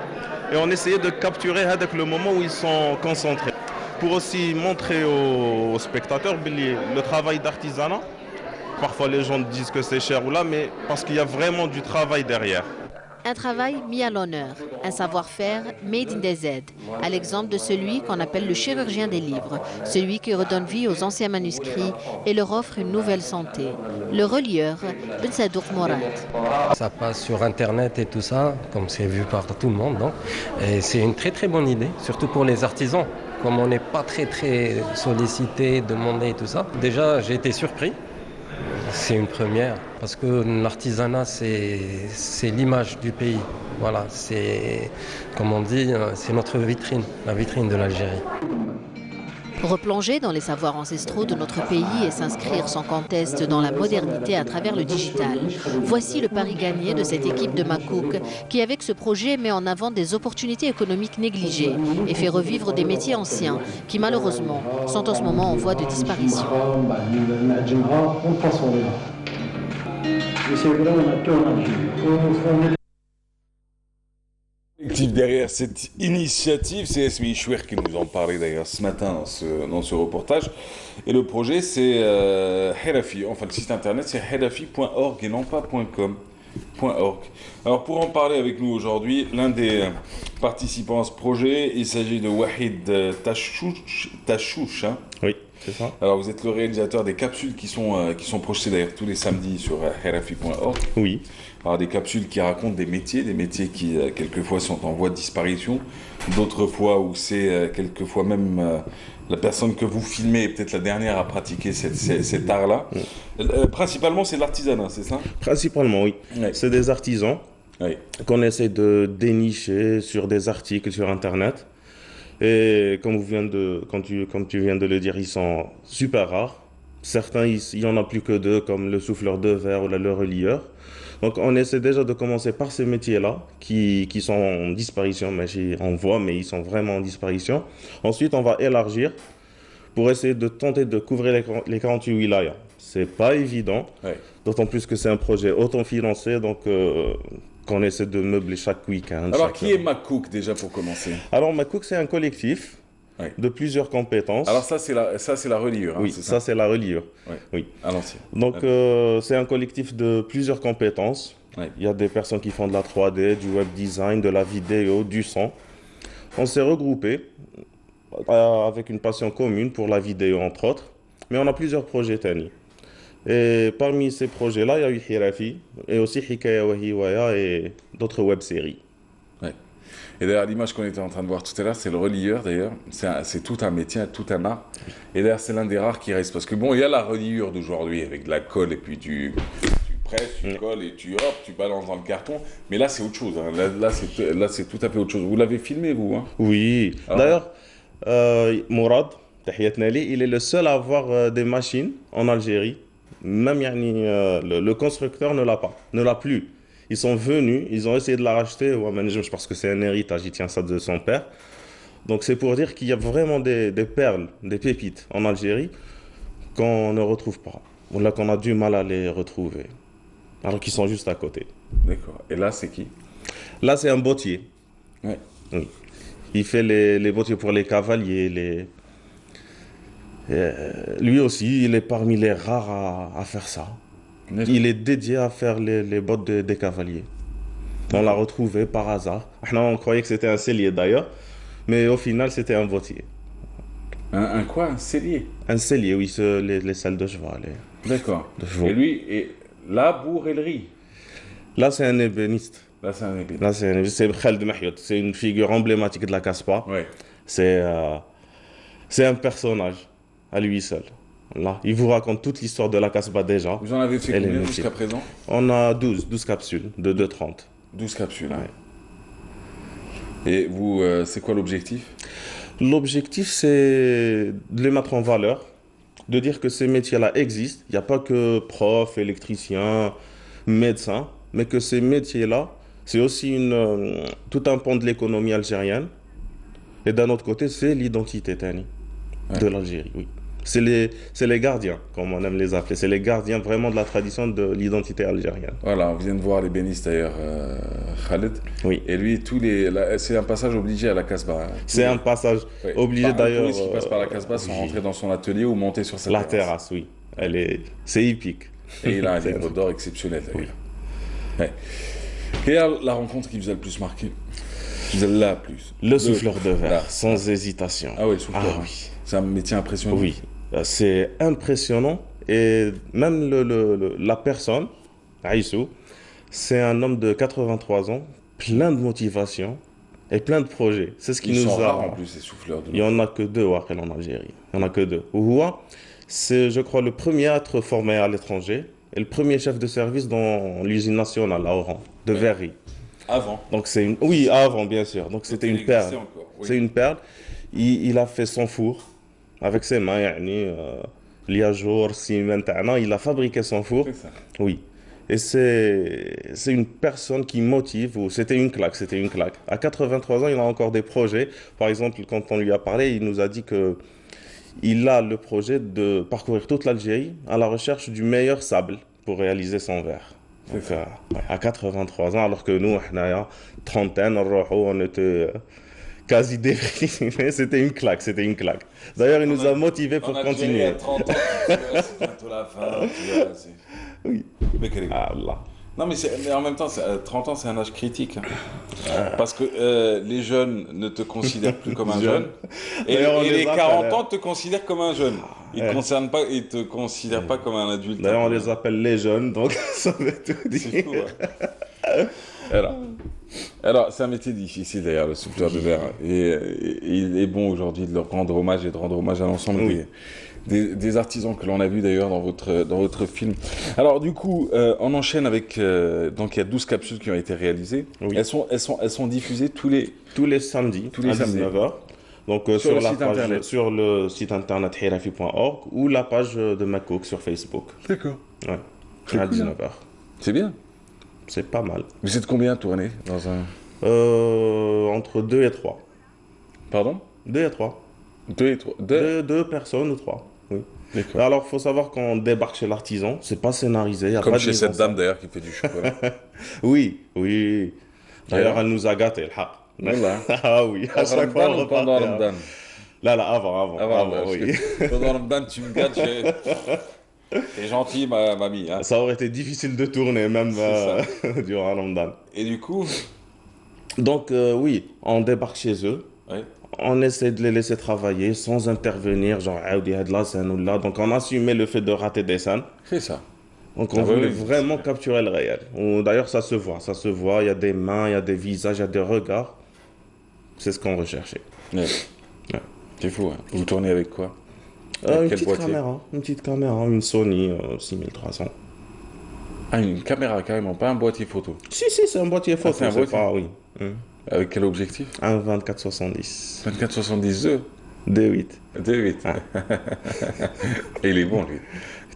Speaker 10: Et on essayait de capturer avec le moment où ils sont concentrés. Pour aussi montrer aux spectateurs le travail d'artisanat. parfois les gens disent que c'est cher ou là, mais parce qu'il y a vraiment du travail derrière.
Speaker 8: Un travail mis à l'honneur, un savoir-faire made in the Z, à l'exemple de celui qu'on appelle le chirurgien des livres, celui qui redonne vie aux anciens manuscrits et leur offre une nouvelle santé. Le relieur, Ben Sadouk Mourad.
Speaker 11: Ça passe sur Internet et tout ça, comme c'est vu par tout le monde. Donc. Et c'est une très très bonne idée, surtout pour les artisans. Comme on n'est pas très sollicité, demandé et tout ça. Déjà, j'ai été surpris. C'est une première, parce que l'artisanat, c'est l'image du pays. Voilà, c'est, comme on dit, c'est notre vitrine, la vitrine de l'Algérie.
Speaker 8: Replonger dans les savoirs ancestraux de notre pays et s'inscrire sans conteste dans la modernité à travers le digital. Voici le pari gagné de cette équipe de Makouk qui, avec ce projet, met en avant des opportunités économiques négligées et fait revivre des métiers anciens qui, malheureusement, sont en ce moment en voie de disparition.
Speaker 1: Derrière cette initiative, c'est Esmi Chouer qui nous en parlait d'ailleurs ce matin dans ce reportage. Et le projet, c'est Herafi. Enfin, le site internet, c'est herafi.org et non pas .com.org. Alors, pour en parler avec nous aujourd'hui, l'un des participants à ce projet, il s'agit de Wahid Tachouch. Hein.
Speaker 12: Oui, c'est ça.
Speaker 1: Alors, vous êtes le réalisateur des capsules qui sont projetées d'ailleurs tous les samedis sur herafi.org.
Speaker 12: Oui.
Speaker 1: Alors, des capsules qui racontent des métiers qui quelquefois sont en voie de disparition, d'autres fois où c'est quelquefois même la personne que vous filmez est peut-être la dernière à pratiquer cet art-là. Principalement, c'est de l'artisanat, c'est ça?
Speaker 12: Principalement, oui. Ouais. C'est des artisans qu'on essaie de dénicher sur des articles sur Internet. Et comme tu viens de le dire, ils sont super rares. Certains, il n'y en a plus que deux, comme le souffleur de verre ou le relieur. Donc on essaie déjà de commencer par ces métiers-là qui sont en disparition, mais on voit, mais ils sont vraiment en disparition. Ensuite, on va élargir pour essayer de tenter de couvrir les 48 wilayas. C'est pas évident, d'autant plus que c'est un projet autofinancé, donc qu'on essaie de meubler chaque week-end.
Speaker 1: Alors qui est Makouk déjà pour commencer?
Speaker 12: Alors Makouk, c'est un collectif. De plusieurs compétences.
Speaker 1: Alors ça c'est la reliure. Hein,
Speaker 12: oui, ça c'est la reliure. Oui.
Speaker 1: À l'ancien.
Speaker 12: Donc c'est un collectif de plusieurs compétences. Il y a des personnes qui font de la 3D, du web design, de la vidéo, du son. On s'est regroupés avec une passion commune pour la vidéo entre autres, mais on a plusieurs projets Tani. Et parmi ces projets-là, il y a eu Hirafi et aussi Hikaya wa Hiwaya et d'autres web-séries.
Speaker 1: Et d'ailleurs, l'image qu'on était en train de voir tout à l'heure, c'est le relieur d'ailleurs. C'est tout un métier, tout un art. Et d'ailleurs, c'est l'un des rares qui reste. Parce que bon, il y a la reliure d'aujourd'hui avec de la colle et puis tu presses, tu colles et tu balances dans le carton. Mais là, c'est autre chose. Hein. Là, c'est tout à fait autre chose. Vous l'avez filmé, vous hein?
Speaker 12: Oui. D'ailleurs, Mourad, il est le seul à avoir des machines en Algérie. Même le constructeur ne l'a plus. Ils sont venus, ils ont essayé de la racheter, parce que c'est un héritage, il tient ça de son père. Donc c'est pour dire qu'il y a vraiment des perles, des pépites en Algérie qu'on ne retrouve pas, ou là qu'on a du mal à les retrouver, alors qu'ils sont juste à côté.
Speaker 1: D'accord. Et là, c'est qui?
Speaker 12: Là, c'est un bottier.
Speaker 1: Ouais.
Speaker 12: Oui. Il fait les bottiers pour les cavaliers. Lui aussi, il est parmi les rares à faire ça. Il est dédié à faire les bottes des cavaliers. On l'a retrouvé par hasard. On croyait que c'était un sellier d'ailleurs, mais au final c'était un bottier.
Speaker 1: Un quoi? Un sellier?
Speaker 12: Un sellier, oui, les selles de cheval.
Speaker 1: D'accord. Et lui, la bourrellerie?
Speaker 12: Là c'est un ébéniste.
Speaker 1: Là c'est un ébéniste.
Speaker 12: C'est Khaled Mahyout, c'est une figure emblématique de la Casbah.
Speaker 1: Ouais.
Speaker 12: C'est un personnage à lui seul. Là, il vous raconte toute l'histoire de la Casbah déjà.
Speaker 1: Vous en avez fait combien jusqu'à présent?
Speaker 12: On a 12 capsules de 2,30.
Speaker 1: 12 capsules, hein. Et vous, c'est quoi l'objectif?
Speaker 12: L'objectif, c'est de les mettre en valeur, de dire que ces métiers-là existent. Il n'y a pas que profs, électriciens, médecins, mais que ces métiers-là, c'est aussi tout un pan de l'économie algérienne. Et d'un autre côté, c'est l'identité Tani de l'Algérie, oui. C'est les gardiens, comme on aime les appeler. C'est les gardiens vraiment de la tradition de l'identité algérienne.
Speaker 1: Voilà, on vient de voir l'ébéniste d'ailleurs, Khaled.
Speaker 12: Oui.
Speaker 1: Et lui, c'est un passage obligé à la Casbah. Hein.
Speaker 12: C'est un passage obligé d'ailleurs.
Speaker 1: Les touristes qui passent par la Casbah sont rentrés dans son atelier ou montés sur sa
Speaker 12: terrasse. Oui. C'est hippique.
Speaker 1: Et il a un livre d'or exceptionnel d'ailleurs. Ouais. Quelle est la rencontre qui vous a le plus marqué? Qui vous a la plus?
Speaker 12: Le souffleur de verre, sans hésitation.
Speaker 1: Ah oui, le souffleur.
Speaker 12: Ah oui.
Speaker 1: C'est un métier impressionnant.
Speaker 12: Oui, c'est impressionnant. Et même la personne, Aïssou, c'est un homme de 83 ans, plein de motivation et plein de projets. C'est ce qui
Speaker 1: Ils
Speaker 12: nous
Speaker 1: sont
Speaker 12: a.
Speaker 1: rares en plus, ces souffleurs de verre.
Speaker 12: Il n'y en a que 2 Waqil en Algérie. Il n'y en a que 2. Ouah, c'est, je crois, le premier à être formé à l'étranger et le premier chef de service dans l'usine nationale à Oran, de verrerie.
Speaker 1: Avant.
Speaker 12: Donc c'est une. Oui, avant, bien sûr. Donc c'était une perle.
Speaker 1: Oui.
Speaker 12: C'est une perle. Il a fait son four avec ses mains, yani, liajour, ciment, il a fabriqué son four.
Speaker 1: C'est ça.
Speaker 12: Oui. Et c'est une personne qui motive, ou c'était une claque. À 83 ans, il a encore des projets. Par exemple, quand on lui a parlé, il nous a dit que il a le projet de parcourir toute l'Algérie à la recherche du meilleur sable pour réaliser son verre. Donc, à 83 ans, alors que nous, trentaine, on était quasi déprimés. C'était une claque. D'ailleurs, il nous a motivés pour continuer.
Speaker 1: À 30 ans, c'est bientôt la fin.
Speaker 12: Oui.
Speaker 1: Allah. Non, mais en même temps, 30 ans, c'est un âge critique. Parce que les jeunes ne te considèrent plus comme un jeune. Et les 40 ans te considèrent comme un jeune. Ils ne te considèrent pas comme un adulte.
Speaker 12: D'ailleurs, on les appelle les jeunes, donc ça veut tout dire.
Speaker 1: C'est fou, ouais. Alors, c'est un métier difficile d'ailleurs, le souffleur de verre. Et il est bon aujourd'hui de leur rendre hommage et de rendre hommage à l'ensemble des artisans que l'on a vus d'ailleurs dans votre film. Alors du coup, on enchaîne avec... donc il y a 12 capsules qui ont été réalisées. Oui. Elles sont diffusées tous les samedis à 19h.
Speaker 12: Donc sur le site internet hirafi.org ou la page de Makouk sur Facebook.
Speaker 1: D'accord.
Speaker 12: Ouais. À 19h.
Speaker 1: C'est bien.
Speaker 12: C'est pas mal.
Speaker 1: Vous êtes combien tourné dans un...
Speaker 12: Entre 2 et 3.
Speaker 1: Pardon?
Speaker 12: 2 et 3.
Speaker 1: 2 et 3.
Speaker 12: 2 personnes ou 3. Oui. Alors, il faut savoir qu'on débarque chez l'artisan, c'est pas scénarisé. Y a
Speaker 1: comme
Speaker 12: pas de
Speaker 1: chez cette dame d'ailleurs qui fait du chocolat.
Speaker 12: Oui. D'ailleurs, elle nous a gâté, le haq. Ah oui, à chaque fois on
Speaker 1: pendant Ramadan.
Speaker 12: Là, avant, oui.
Speaker 1: Pendant Ramadan, tu me gâtes. T'es gentil, mamie. Hein.
Speaker 12: Ça aurait été difficile de tourner, même durant Ramadan.
Speaker 1: Et du coup?
Speaker 12: Donc, oui, on débarque chez eux.
Speaker 1: Oui.
Speaker 12: On essaie de les laisser travailler sans intervenir, genre, là. Donc, on assumait le fait de rater des scènes.
Speaker 1: C'est ça.
Speaker 12: Donc, on voulait vraiment capturer le réel. D'ailleurs, ça se voit. Il y a des mains, il y a des visages, il y a des regards. C'est ce qu'on recherchait.
Speaker 1: Ouais. C'est fou, hein. Vous tournez avec quoi?
Speaker 12: Une petite caméra, une Sony 6300.
Speaker 1: Ah, une caméra carrément, pas un boîtier photo.
Speaker 12: Si, c'est un boîtier photo.
Speaker 1: C'est un boîtier.
Speaker 12: Oui.
Speaker 1: Avec quel objectif?
Speaker 12: Un 24-70.
Speaker 1: 24-70
Speaker 12: D8.
Speaker 1: D8. Et il est bon, lui.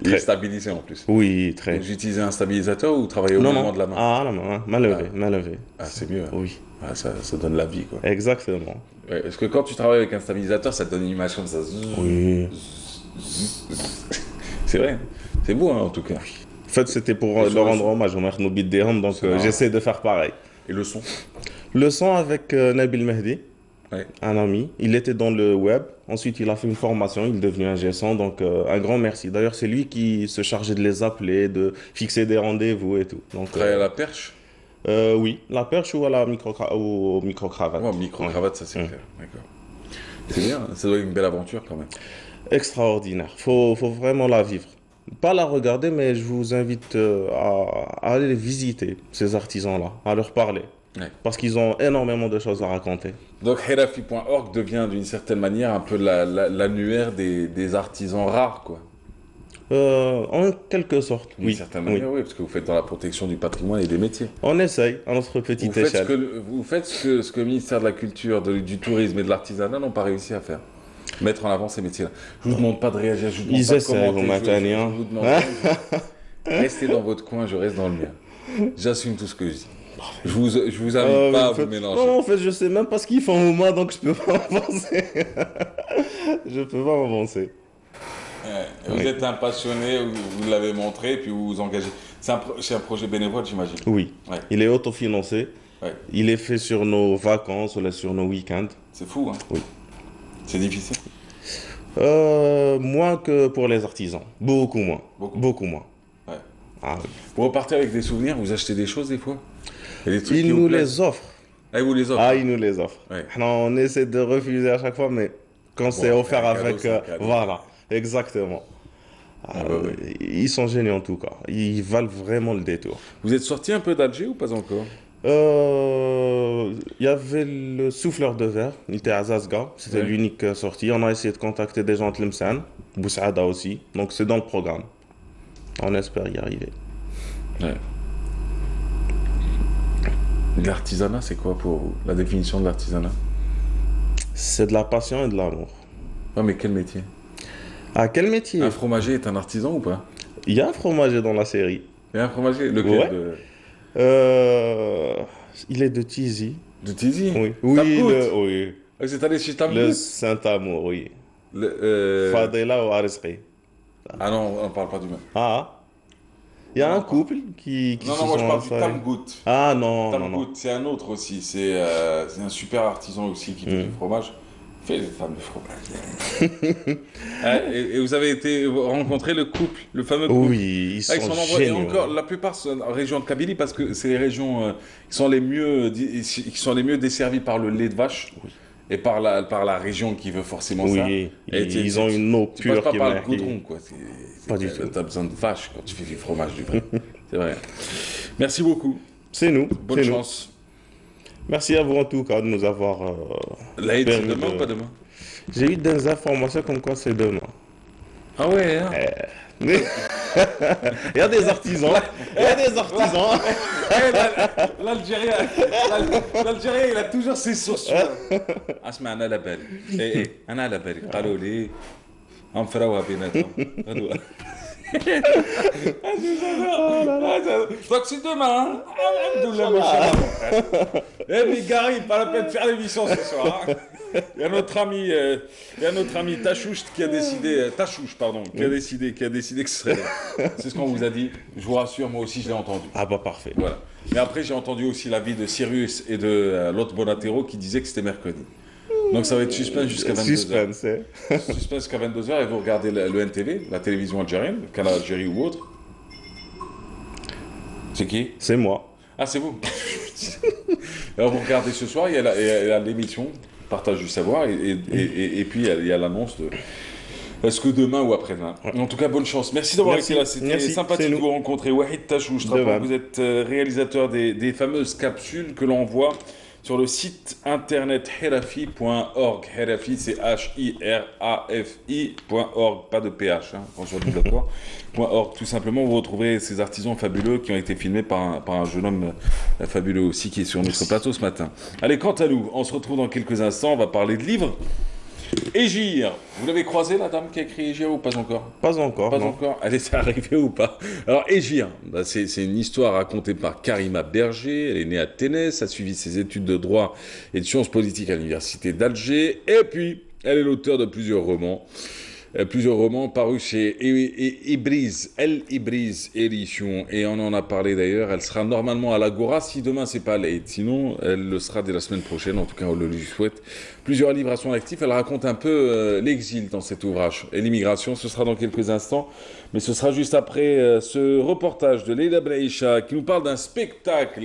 Speaker 1: Il est stabilisé en plus.
Speaker 12: Oui, très.
Speaker 1: Vous utilisez un stabilisateur ou vous travaillez au moment de la main?
Speaker 12: Ah, la main, main levée.
Speaker 1: Ah, c'est mieux.
Speaker 12: Oui.
Speaker 1: Ah, ça donne la vie, quoi.
Speaker 12: Exactement.
Speaker 1: Ouais, parce que quand tu travailles avec un stabilisateur, ça te donne une image comme ça.
Speaker 12: Oui.
Speaker 1: C'est vrai. C'est beau, hein, en tout cas.
Speaker 12: En fait, c'était pour leur rendre hommage au Mahmoud Bidéham, donc j'essaie de faire pareil.
Speaker 1: Et le son?
Speaker 12: Le son avec Nabil Mehdi, un ami. Il était dans le web. Ensuite, il a fait une formation. Il est devenu ingé son. Donc, un grand merci. D'ailleurs, c'est lui qui se chargeait de les appeler, de fixer des rendez-vous et tout. Donc,
Speaker 1: travaille à la perche?
Speaker 12: Oui, la perche ou à la micro-cravate.
Speaker 1: Micro-cravate, ça c'est clair. D'accord. C'est bien. Ça doit être une belle aventure quand même.
Speaker 12: Extraordinaire. Faut vraiment la vivre. Pas la regarder, mais je vous invite à aller visiter ces artisans-là, à leur parler. Ouais. Parce qu'ils ont énormément de choses à raconter.
Speaker 1: Donc hirafi.org devient d'une certaine manière un peu l'annuaire des artisans rares, quoi.
Speaker 12: En quelque sorte, oui.
Speaker 1: D'une certaine manière, oui, parce que vous faites dans la protection du patrimoine et des métiers.
Speaker 12: On essaye à notre petite échelle.
Speaker 1: Vous faites ce que le ministère de la Culture, du Tourisme et de l'Artisanat n'ont pas réussi à faire. Mettre en avant ces métiers-là. Je ne vous demande pas de réagir, je vous demande pas comment je vous demande. Restez dans votre coin, je reste dans le mien. J'assume tout ce que je dis. Je vous invite pas à vous mélanger.
Speaker 12: Non, en fait, je sais même pas ce qu'ils font au moins, donc je peux pas avancer. Je peux pas avancer.
Speaker 1: Vous êtes un passionné, vous l'avez montré, puis vous vous engagez. C'est un projet bénévole, j'imagine.
Speaker 12: Oui. Ouais. Il est autofinancé. Ouais. Il est fait sur nos vacances ou sur nos week-ends.
Speaker 1: C'est fou, hein?
Speaker 12: Oui.
Speaker 1: C'est difficile?
Speaker 12: Moins que pour les artisans. Beaucoup moins. Ouais. Ah,
Speaker 1: Vous repartez avec des souvenirs, vous achetez des choses des fois? Il y a des trucs
Speaker 12: ils
Speaker 1: qui vous
Speaker 12: nous
Speaker 1: plaisent?
Speaker 12: les offrent.
Speaker 1: Ah, ils vous les offrent?
Speaker 12: Ah, ils nous les offrent.
Speaker 1: Ouais.
Speaker 12: On essaie de refuser à chaque fois, mais quand c'est offert
Speaker 1: un cadeau,
Speaker 12: avec...
Speaker 1: c'est un cadeau.
Speaker 12: voilà, exactement. Ils sont géniaux en tout cas. Ils valent vraiment le détour.
Speaker 1: Vous êtes sorti un peu d'Alger ou pas encore?
Speaker 12: Il y avait le souffleur de verre, il était à Zazga, c'était
Speaker 1: Ouais.
Speaker 12: l'unique sortie. On a essayé de contacter des gens de Tlemcen, Boussaada aussi, donc c'est dans le programme. On espère y arriver.
Speaker 1: Ouais. L'artisanat, c'est quoi pour vous? La définition de l'artisanat?
Speaker 12: C'est de la passion et de l'amour.
Speaker 1: Ah, mais quel métier?
Speaker 12: Ah, quel métier?
Speaker 1: Un fromager est un artisan ou pas?
Speaker 12: Il y a un fromager dans la série.
Speaker 1: Il y a un fromager? Lequel?
Speaker 12: Ouais. Il est de Tizi.
Speaker 1: De Tizi?
Speaker 12: Oui.
Speaker 1: Tambout?
Speaker 12: Oui.
Speaker 1: Ah, vous êtes allé chez Tambout?
Speaker 12: Le Saint-Amour, oui.
Speaker 1: Le,
Speaker 12: Fadela ou Arisri.
Speaker 1: Ah non, on ne parle pas du même.
Speaker 12: Ah. Il y a un couple qui
Speaker 1: Non,
Speaker 12: se
Speaker 1: non, moi je
Speaker 12: sont
Speaker 1: parle du
Speaker 12: installés.
Speaker 1: Tambout.
Speaker 12: Ah non, non, non.
Speaker 1: Tambout, c'est un autre aussi. C'est un super artisan aussi qui fait du fromage. Il fait le fameux fromage. Et vous avez été rencontrer le couple, le fameux couple?
Speaker 12: Oui, ils
Speaker 1: Avec
Speaker 12: sont
Speaker 1: son endroit. Et
Speaker 12: géniaux.
Speaker 1: encore, la plupart sont en région de Kabylie parce que c'est les régions qui sont les mieux, qui sont les mieux desservies par le lait de vache. Et par la région qui veut forcément ça.
Speaker 12: Oui,
Speaker 1: Et
Speaker 12: ils ont une eau
Speaker 1: tu
Speaker 12: pure
Speaker 1: passes pas
Speaker 12: qui
Speaker 1: par le
Speaker 12: marque.
Speaker 1: goudron, quoi.
Speaker 12: Pas du tout.
Speaker 1: T'as besoin de vache quand tu fais du fromage, du vrai. C'est vrai. Merci beaucoup.
Speaker 12: C'est nous.
Speaker 1: Bonne
Speaker 12: c'est nous.
Speaker 1: chance.
Speaker 12: Merci à vous en tout cas de nous avoir.
Speaker 1: L'Aïd, c'est
Speaker 12: permis
Speaker 1: demain
Speaker 12: de-
Speaker 1: ou pas demain?
Speaker 12: J'ai eu des informations comme quoi c'est demain.
Speaker 1: Ah ouais, hein?
Speaker 12: Il y a des artisans. Il y a des artisans.
Speaker 1: l'Algérien, il a toujours ses sources. اسمع انا على بالي ايه انا على بالي قالوا لي انفراوها بيناتهم هذو donc c'est demain, hein? Alhamdoulilah, machallah. Eh mais Gary, pas la peine de faire l'émission ce soir. Hein? Il y a notre ami Tachouche qui a décidé, qui a décidé que ce serait. C'est ce qu'on vous a dit. Je vous rassure, moi aussi je l'ai entendu.
Speaker 12: Ah bah parfait.
Speaker 1: Voilà. Mais après j'ai entendu aussi l'avis de Sirius et de l'autre Bonatero qui disait que c'était mercredi. Donc ça va être suspense jusqu'à 22h.
Speaker 12: Suspense, hein.
Speaker 1: Suspense jusqu'à 22h et vous regardez le NTV, la télévision algérienne, le canal Algérie ou autre. C'est qui?
Speaker 12: C'est moi.
Speaker 1: Ah, c'est vous. Alors vous regardez ce soir, il y a l'émission Partage du savoir et puis il y a l'annonce de est-ce que demain ou après-demain. En tout cas, bonne chance. Merci d'avoir été là. C'était sympathique de vous rencontrer. Wahid Tachouche, je te rappelle que vous êtes réalisateur des fameuses capsules que l'on voit sur le site internet herafi.org. Herafi, c'est H-I-R-A-F-I.org, pas de PH, hein, qu'on soit d'accord. .org, tout simplement, vous retrouverez ces artisans fabuleux qui ont été filmés par un jeune homme fabuleux aussi qui est sur notre plateau ce matin. Allez, quant à nous, on se retrouve dans quelques instants, on va parler de livres. Égir, vous l'avez croisé la dame qui a écrit Égir ou pas encore?
Speaker 12: Pas encore.
Speaker 1: Pas
Speaker 12: non.
Speaker 1: encore. Elle est arrivée ou pas? Alors Égir, bah, c'est une histoire racontée par Karima Berger. Elle est née à Ténès, a suivi ses études de droit et de sciences politiques à l'université d'Alger. Et puis, elle est l'auteur de plusieurs romans parus chez Ibriz, El Ibriz Édition, et on en a parlé d'ailleurs. Elle sera normalement à l'Agora si demain c'est pas l'Aïd, sinon elle le sera dès la semaine prochaine, en tout cas on le lui souhaite. Plusieurs livres à son actif, elle raconte un peu l'exil dans cet ouvrage et l'immigration. Ce sera dans quelques instants, mais ce sera juste après ce reportage de Leila Braïcha qui nous parle d'un spectacle,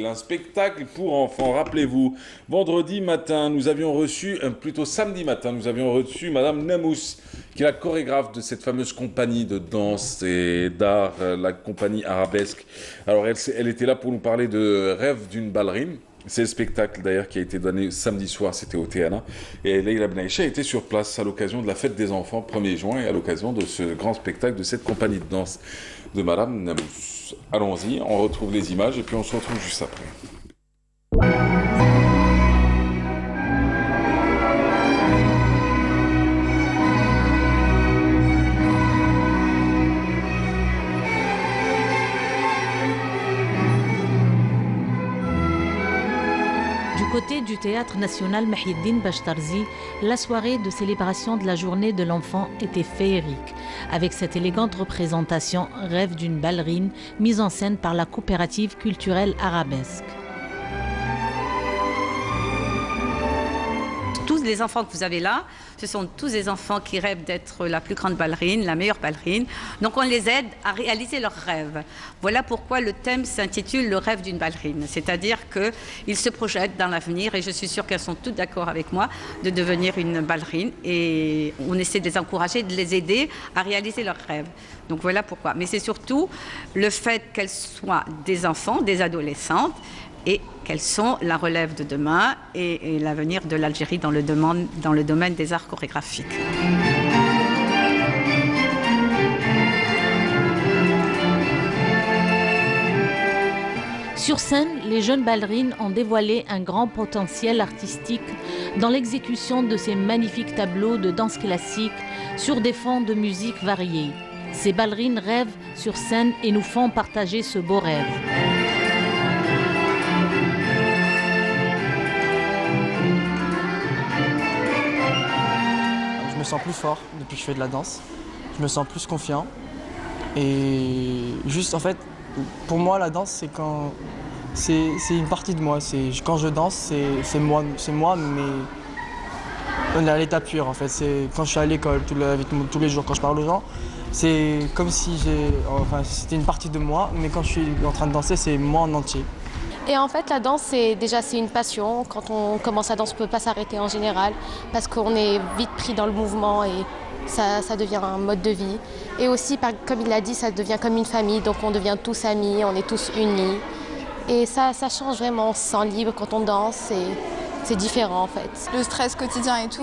Speaker 1: pour enfants. Rappelez-vous, vendredi matin, nous avions reçu, plutôt samedi matin, nous avions reçu Madame Namous, qui est la chorégraphe de cette fameuse compagnie de danse et d'art, la compagnie arabesque. Alors elle était là pour nous parler de Rêve d'une ballerine. C'est le spectacle d'ailleurs qui a été donné samedi soir, c'était au Théana. Et Leila Benaïcha était sur place à l'occasion de la fête des enfants 1er juin et à l'occasion de ce grand spectacle de cette compagnie de danse de Madame Namous. Allons-y, on retrouve les images et puis on se retrouve juste après.
Speaker 13: Du côté du Théâtre national Mahieddine Bachtarzi, la soirée de célébration de la journée de l'enfant était féerique, avec cette élégante représentation Rêve d'une ballerine, mise en scène par la coopérative culturelle arabesque. Tous
Speaker 14: les enfants que vous avez là, ce sont tous des enfants qui rêvent d'être la plus grande ballerine, la meilleure ballerine. Donc on les aide à réaliser leurs rêves. Voilà pourquoi le thème s'intitule Le rêve d'une ballerine. C'est-à-dire qu'ils se projettent dans l'avenir, et je suis sûre qu'elles sont toutes d'accord avec moi, de devenir une ballerine. Et on essaie de les encourager, de les aider à réaliser leurs rêves. Donc voilà pourquoi. Mais c'est surtout le fait qu'elles soient des enfants, des adolescentes, et qu'elles sont la relève de demain et l'avenir de l'Algérie dans le domaine des arts chorégraphiques.
Speaker 13: Sur scène, les jeunes ballerines ont dévoilé un grand potentiel artistique dans l'exécution de ces magnifiques tableaux de danse classique sur des fonds de musique variés. Ces ballerines rêvent sur scène et nous font partager ce beau rêve.
Speaker 15: Je me sens plus fort depuis que je fais de la danse. Je me sens plus confiant. Et juste en fait, pour moi la danse c'est une partie de moi. Quand je danse, c'est moi, mais à l'état pur en fait. C'est quand je suis à l'école tous les jours, quand je parle aux gens, c'est comme si c'était une partie de moi, mais quand je suis en train de danser, c'est moi en entier.
Speaker 16: Et en fait, la danse, c'est une passion. Quand on commence à danser, on ne peut pas s'arrêter en général parce qu'on est vite pris dans le mouvement et ça devient un mode de vie. Et aussi, comme il l'a dit, ça devient comme une famille. Donc on devient tous amis, on est tous unis. Et ça change vraiment, on se sent libre quand on danse. Et c'est différent en fait.
Speaker 17: Le stress quotidien et tout,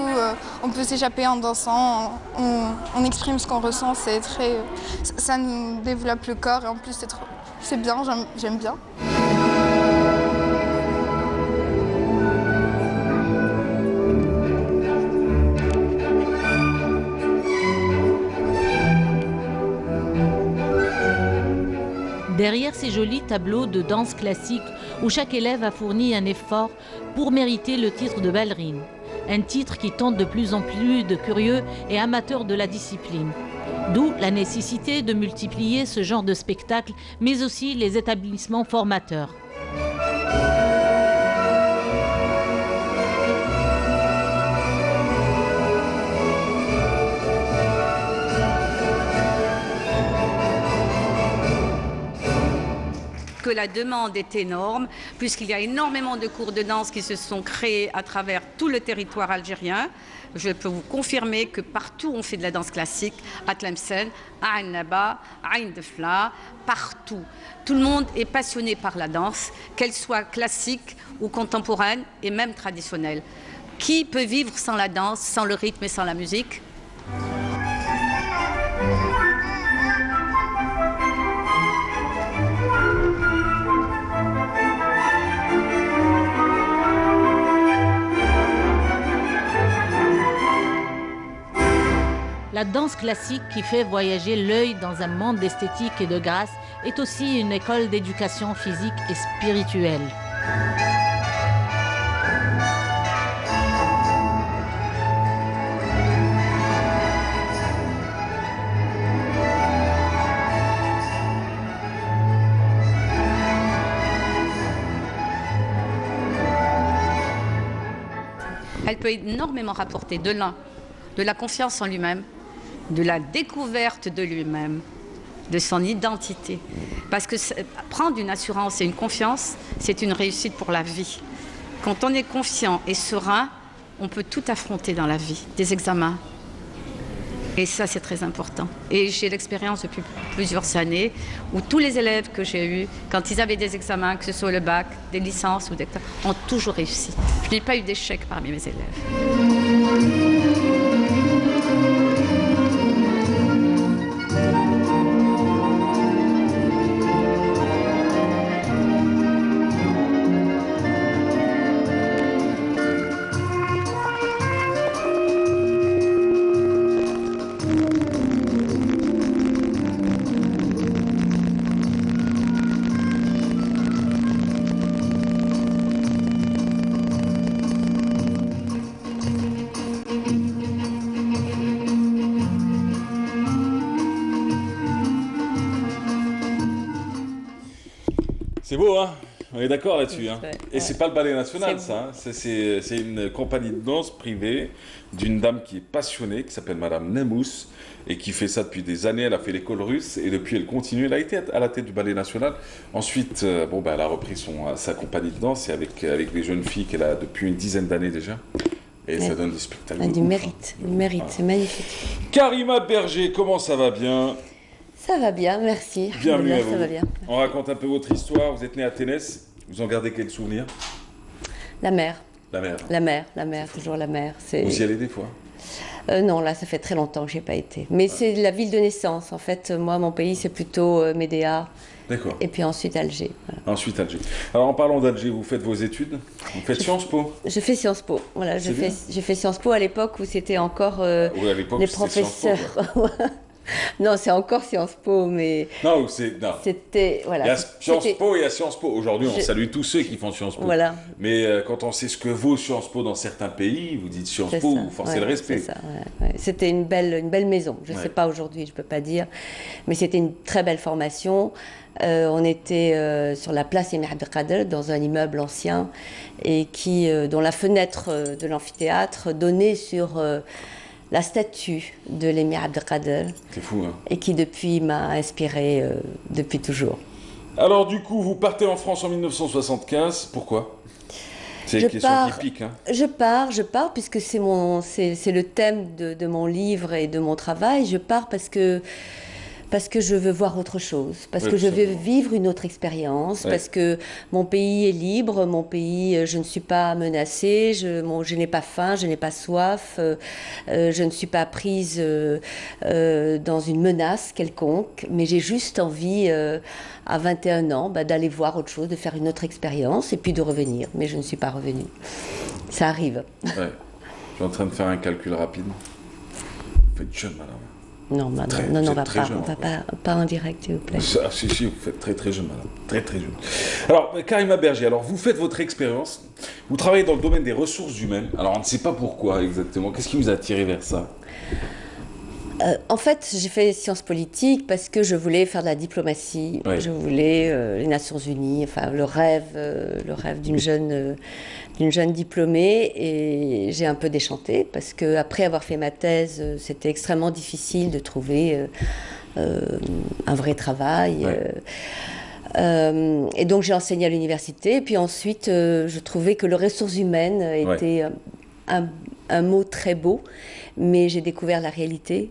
Speaker 17: on peut s'échapper en dansant, on exprime ce qu'on ressent, ça nous développe le corps et en plus c'est bien, j'aime bien.
Speaker 13: Derrière ces jolis tableaux de danse classique où chaque élève a fourni un effort pour mériter le titre de ballerine. Un titre qui tente de plus en plus de curieux et amateurs de la discipline. D'où la nécessité de multiplier ce genre de spectacle, mais aussi les établissements formateurs.
Speaker 14: Que la demande est énorme, puisqu'il y a énormément de cours de danse qui se sont créés à travers tout le territoire algérien. Je peux vous confirmer que partout on fait de la danse classique, à Tlemcen, à Annaba, à Ain Defla, partout. Tout le monde est passionné par la danse, qu'elle soit classique ou contemporaine et même traditionnelle. Qui peut vivre sans la danse, sans le rythme et sans la musique ?
Speaker 13: La danse classique qui fait voyager l'œil dans un monde d'esthétique et de grâce est aussi une école d'éducation physique et spirituelle.
Speaker 14: Elle peut énormément rapporter de la confiance en lui-même, de la découverte de lui-même, de son identité. Parce que prendre une assurance et une confiance, c'est une réussite pour la vie. Quand on est confiant et serein, on peut tout affronter dans la vie, des examens. Et ça, c'est très important. Et j'ai l'expérience depuis plusieurs années où tous les élèves que j'ai eus, quand ils avaient des examens, que ce soit le bac, des licences ou des... ont toujours réussi. Je n'ai pas eu d'échec parmi mes élèves.
Speaker 1: C'est beau, hein? On est d'accord là-dessus. Hein.
Speaker 18: Ouais,
Speaker 1: Et c'est pas le ballet national,
Speaker 18: C'est
Speaker 1: ça. Hein. C'est une compagnie de danse privée d'une dame qui est passionnée, qui s'appelle Madame Nemous, et qui fait ça depuis des années. Elle a fait l'école russe, et depuis elle continue. Elle a été à la tête du ballet national. Ensuite, elle a repris sa compagnie de danse, et avec les jeunes filles qu'elle a depuis une dizaine d'années déjà. Et ça donne des spectacles.
Speaker 18: Du mérite, c'est magnifique.
Speaker 1: Karima Berger, comment ça va bien?
Speaker 18: Ça va bien, merci.
Speaker 1: Bienvenue à
Speaker 18: Ça
Speaker 1: vous.
Speaker 18: va bien.
Speaker 1: On raconte un peu votre histoire. Vous êtes né à Ténès. Vous en gardez quel souvenir?
Speaker 18: La mer.
Speaker 1: La mer.
Speaker 18: La mer, toujours la mer.
Speaker 1: Vous y allez des fois?
Speaker 18: Non, là, ça fait très longtemps que je n'y ai pas été. Mais c'est la ville de naissance. En fait, moi, mon pays, c'est plutôt Médéa.
Speaker 1: D'accord.
Speaker 18: Et puis ensuite Alger. Voilà.
Speaker 1: Ensuite Alger. Alors en parlant d'Alger, vous faites vos études? Vous faites Sciences Po?
Speaker 18: Je fais Sciences Po. Voilà, j'ai fait Sciences Po à l'époque où c'était encore
Speaker 1: oui, à l'époque,
Speaker 18: les
Speaker 1: c'était
Speaker 18: professeurs.
Speaker 1: Sciences Po,
Speaker 18: non, c'est encore Sciences Po, mais
Speaker 1: non.
Speaker 18: C'était voilà.
Speaker 1: Il y a Sciences Po et il y a Sciences Po. Aujourd'hui, on salue tous ceux qui font Sciences Po.
Speaker 18: Voilà.
Speaker 1: Mais quand on sait ce que vaut Sciences Po dans certains pays, vous dites Sciences Po, vous forcez le respect.
Speaker 18: C'est ça. Ouais. C'était une belle maison. Je ne sais pas aujourd'hui, je peux pas dire, mais c'était une très belle formation. On était sur la place Émir Abdelkader, dans un immeuble ancien, et dont la fenêtre de l'amphithéâtre donnait sur la statue de l'Émir Abdelkader.
Speaker 1: C'est fou, hein.
Speaker 18: Et qui depuis m'a inspirée depuis toujours.
Speaker 1: Alors du coup, vous partez en France en 1975. Pourquoi? C'est une question typique. Hein.
Speaker 18: Je pars puisque c'est le thème de mon livre et de mon travail. Je pars parce que je veux voir autre chose, parce que je veux vivre une autre expérience, parce que mon pays est libre, mon pays, je ne suis pas menacée, je n'ai pas faim, je n'ai pas soif, je ne suis pas prise dans une menace quelconque, mais j'ai juste envie, à 21 ans, d'aller voir autre chose, de faire une autre expérience et puis de revenir. Mais je ne suis pas revenue. Ça arrive.
Speaker 1: Ouais. Je suis en train de faire un calcul rapide. Vous faites jeune, madame.
Speaker 18: Non, madame, on ne va pas en direct, s'il vous plaît.
Speaker 1: Ah, si, vous faites très très jeune, madame. Très très jeune. Alors, Karima Berger, alors vous faites votre expérience. Vous travaillez dans le domaine des ressources humaines. Alors, on ne sait pas pourquoi exactement. Qu'est-ce qui vous a attiré vers ça?
Speaker 18: En fait, j'ai fait sciences politiques parce que je voulais faire de la diplomatie. Je voulais les Nations Unies, enfin le rêve d'une jeune diplômée. Et j'ai un peu déchanté parce que après avoir fait ma thèse, c'était extrêmement difficile de trouver un vrai travail. Et donc j'ai enseigné à l'université. Et puis ensuite, je trouvais que les ressources humaines était un mot très beau, mais j'ai découvert la réalité.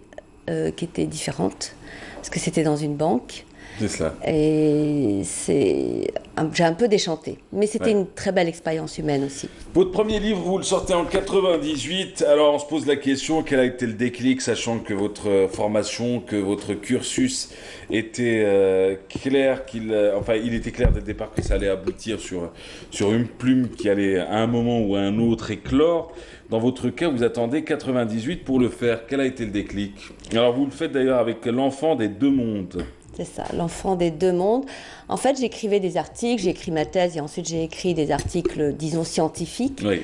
Speaker 18: Qui était différente, parce que c'était dans une banque.
Speaker 1: C'est ça.
Speaker 18: Et j'ai un peu déchanté. Mais c'était une très belle expérience humaine aussi.
Speaker 1: Votre premier livre, vous le sortez en 98. Alors on se pose la question, quel a été le déclic, sachant que votre formation, que votre cursus était clair, il était clair dès le départ que ça allait aboutir sur une plume qui allait à un moment ou à un autre éclore. Dans votre cas, vous attendez 98 pour le faire. Quel a été le déclic? Alors vous le faites d'ailleurs avec L'Enfant des deux mondes.
Speaker 18: C'est ça, L'Enfant des deux mondes. En fait, j'écrivais des articles, j'ai écrit ma thèse et ensuite j'ai écrit des articles, disons, scientifiques.
Speaker 1: Oui.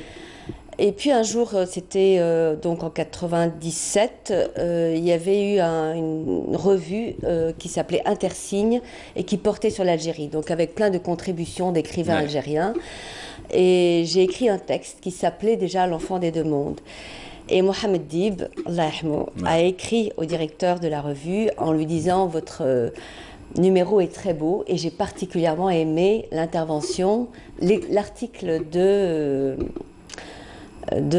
Speaker 18: Et puis un jour, c'était donc en 97, il y avait eu une revue qui s'appelait Intersigne et qui portait sur l'Algérie, donc avec plein de contributions d'écrivains algériens. Et j'ai écrit un texte qui s'appelait déjà L'Enfant des deux mondes. Et Mohamed Dib, Allah yahmou, a écrit au directeur de la revue en lui disant « Votre numéro est très beau » et j'ai particulièrement aimé l'intervention, l'article de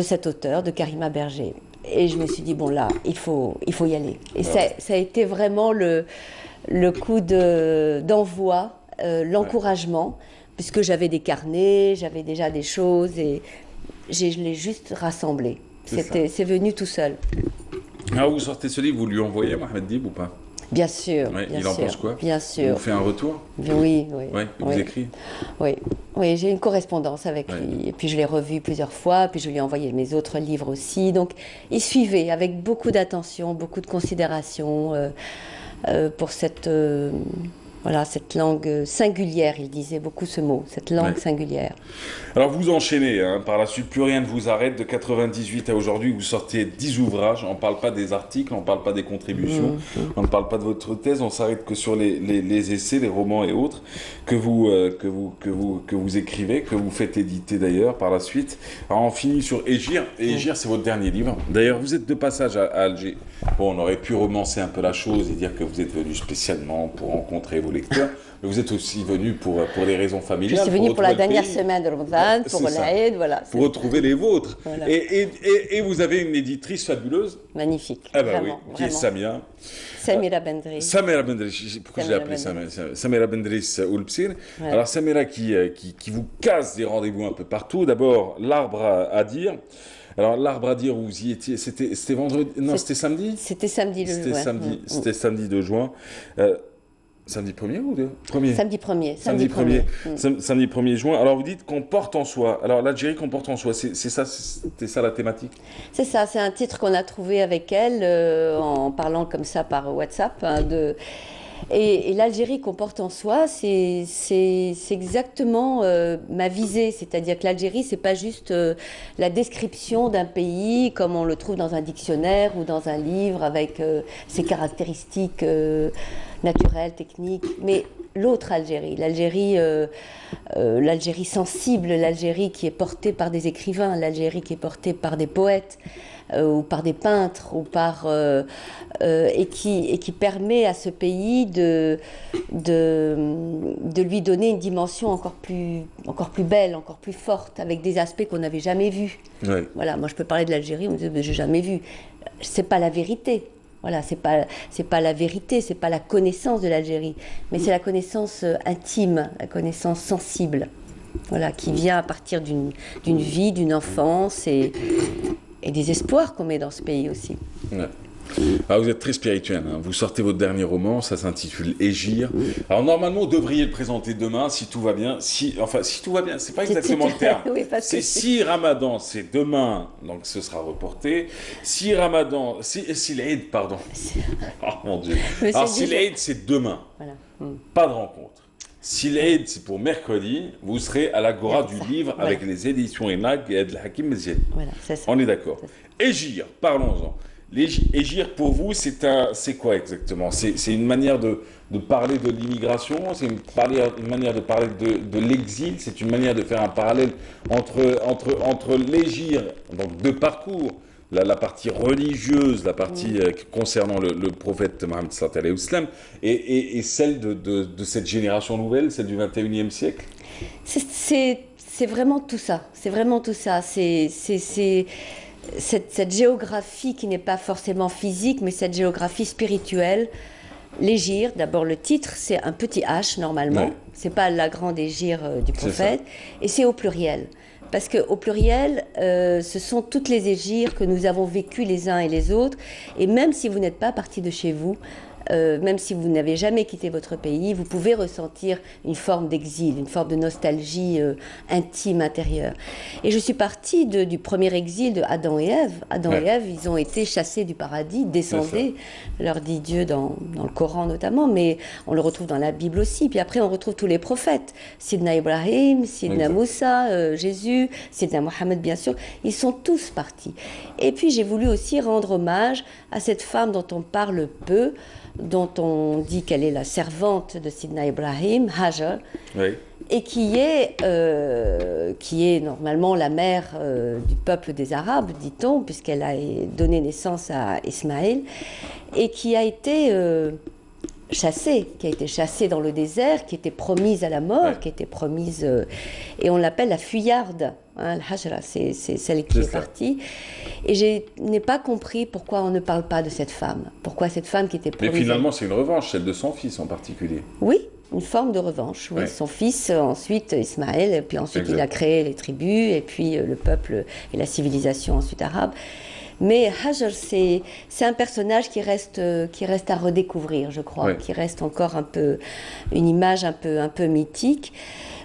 Speaker 18: cet auteur, de Karima Berger. Et je me suis dit « Bon là, il faut y aller ». Et ça a été vraiment le coup d'envoi, l'encouragement, puisque j'avais des carnets, j'avais déjà des choses et je l'ai juste rassemblé. C'est venu tout seul.
Speaker 1: Alors vous sortez ce livre, vous lui envoyez Mohamed Dib ou pas?
Speaker 18: Bien sûr.
Speaker 1: Il en pense quoi?
Speaker 18: Bien sûr.
Speaker 1: Il vous fait un retour?
Speaker 18: Oui.
Speaker 1: Il vous écrit?
Speaker 18: Oui, j'ai une correspondance avec lui. Et puis je l'ai revu plusieurs fois, puis je lui ai envoyé mes autres livres aussi. Donc il suivait avec beaucoup d'attention, beaucoup de considération pour cette Voilà, cette langue singulière, il disait beaucoup ce mot, cette langue singulière.
Speaker 1: Alors vous enchaînez, hein, par la suite, plus rien ne vous arrête. De 98 à aujourd'hui, vous sortez 10 ouvrages. On ne parle pas des articles, on ne parle pas des contributions, on ne parle pas de votre thèse, on s'arrête que sur les essais, les romans et autres que vous écrivez, que vous faites éditer d'ailleurs par la suite. Alors on finit sur Égir. Et Égir, c'est votre dernier livre. D'ailleurs, vous êtes de passage à Alger. Bon, on aurait pu romancer un peu la chose et dire que vous êtes venu spécialement pour rencontrer vos lecteurs, mais vous êtes aussi venu pour des raisons familiales.
Speaker 18: Je suis venue pour la dernière semaine de Ramadan, pour l'Aïd, voilà.
Speaker 1: Pour retrouver les vôtres.
Speaker 18: Voilà.
Speaker 1: Et vous avez une éditrice fabuleuse.
Speaker 18: Magnifique.
Speaker 1: Ah bah
Speaker 18: vraiment,
Speaker 1: oui, qui est Samia.
Speaker 18: Samira Bendri.
Speaker 1: Samira Bendri, pourquoi je l'ai appelée Samira Bendris Oulpsir.
Speaker 18: Ouais.
Speaker 1: Alors Samira qui vous casse des rendez-vous un peu partout. D'abord, l'arbre à dire. Alors, l'arbre à dire, vous y étiez, c'était vendredi, non, c'était samedi.
Speaker 18: C'était samedi le
Speaker 1: C'était samedi, c'était samedi 2 juin. Samedi 1er ou 2 1er
Speaker 18: Samedi 1er.
Speaker 1: Samedi 1er. Samedi 1er juin. Alors, vous dites qu'on porte en soi. Alors, l'Algérie qu'on porte en soi, c'était ça la thématique?
Speaker 18: C'est ça, c'est un titre qu'on a trouvé avec elle en parlant comme ça par WhatsApp. Hein, et l'Algérie qu'on porte en soi, c'est exactement ma visée. C'est-à-dire que l'Algérie, c'est pas juste la description d'un pays comme on le trouve dans un dictionnaire ou dans un livre avec ses caractéristiques naturelles, techniques, mais l'autre Algérie, l'Algérie sensible, l'Algérie qui est portée par des écrivains, l'Algérie qui est portée par des poètes ou par des peintres ou et qui permet à ce pays de lui donner une dimension encore plus belle, encore plus forte, avec des aspects qu'on n'avait jamais vus.
Speaker 1: Ouais.
Speaker 18: Voilà, moi je peux parler de l'Algérie, on me dit j'ai jamais vu. C'est pas la vérité. Voilà, c'est pas la vérité, c'est pas la connaissance de l'Algérie, mais c'est la connaissance intime, la connaissance sensible. Voilà, qui vient à partir d'une vie, d'une enfance et des espoirs qu'on met dans ce pays aussi.
Speaker 1: Ouais. Alors vous êtes très spirituel, hein. Vous sortez votre dernier roman, ça s'intitule Égir. Alors normalement, vous devriez le présenter demain, si tout va bien. Si tout va bien, c'est pas exactement le terme.
Speaker 18: Oui,
Speaker 1: c'est si Ramadan, c'est demain, donc ce sera reporté. Si Ramadan, si l'Aïd, pardon. Oh mon Dieu. Alors si l'Aïd, c'est demain.
Speaker 18: Voilà.
Speaker 1: Pas de rencontre. Si l'Aïd, c'est pour mercredi, vous serez à l'Agora du livre avec les éditions ENAG et Abdel Hakim Meziel.
Speaker 18: Voilà, c'est ça.
Speaker 1: On est d'accord. Égir, parlons-en. Égir, pour vous, c'est quoi exactement? C'est une manière de parler de l'immigration, c'est une manière de parler de l'exil, c'est une manière de faire un parallèle entre l'Égir, donc de parcours, la partie religieuse, la partie concernant le prophète Mohammed sallallahu alayhi wa sallam, et celle de cette génération nouvelle, celle du 21e siècle.
Speaker 18: C'est vraiment tout ça. C'est vraiment tout ça. C'est cette géographie qui n'est pas forcément physique, mais cette géographie spirituelle. L'Égir, d'abord le titre, c'est un petit H normalement. Ouais. C'est pas la grande Égir du prophète, et c'est au pluriel. Parce qu'au pluriel, ce sont toutes les égyres que nous avons vécues les uns et les autres. Et même si vous n'êtes pas parti de chez vous, même si vous n'avez jamais quitté votre pays, vous pouvez ressentir une forme d'exil, une forme de nostalgie intime, intérieure. Et je suis partie du premier exil de Adam et Ève. Adam et Ève, ils ont été chassés du paradis, descendez, leur dit Dieu dans le Coran notamment, mais on le retrouve dans la Bible aussi. Puis après, on retrouve tous les prophètes. Sidna Ibrahim, Sidna Moussa, Jésus, Sidna Mohammed, bien sûr. Ils sont tous partis. Et puis, j'ai voulu aussi rendre hommage à cette femme dont on parle peu, dont on dit qu'elle est la servante de Sidna Ibrahim, Hajar, et qui est normalement la mère du peuple des Arabes, dit-on, puisqu'elle a donné naissance à Ismaël, et qui a été chassée dans le désert, qui était promise à la mort, qui était promise, et on l'appelle la fuyarde. Hein, Hajra, c'est celle qui est partie. Et je n'ai pas compris pourquoi on ne parle pas de cette femme. Pourquoi cette femme qui était promise...
Speaker 1: Mais finalement, c'est une revanche, celle de son fils en particulier.
Speaker 18: Oui, une forme de revanche. Oui. Son fils, ensuite Ismaël, et puis ensuite il a créé les tribus, et puis le peuple et la civilisation ensuite arabe. Mais Hajar, c'est un personnage qui reste à redécouvrir, je crois, qui reste encore un peu une image un peu mythique.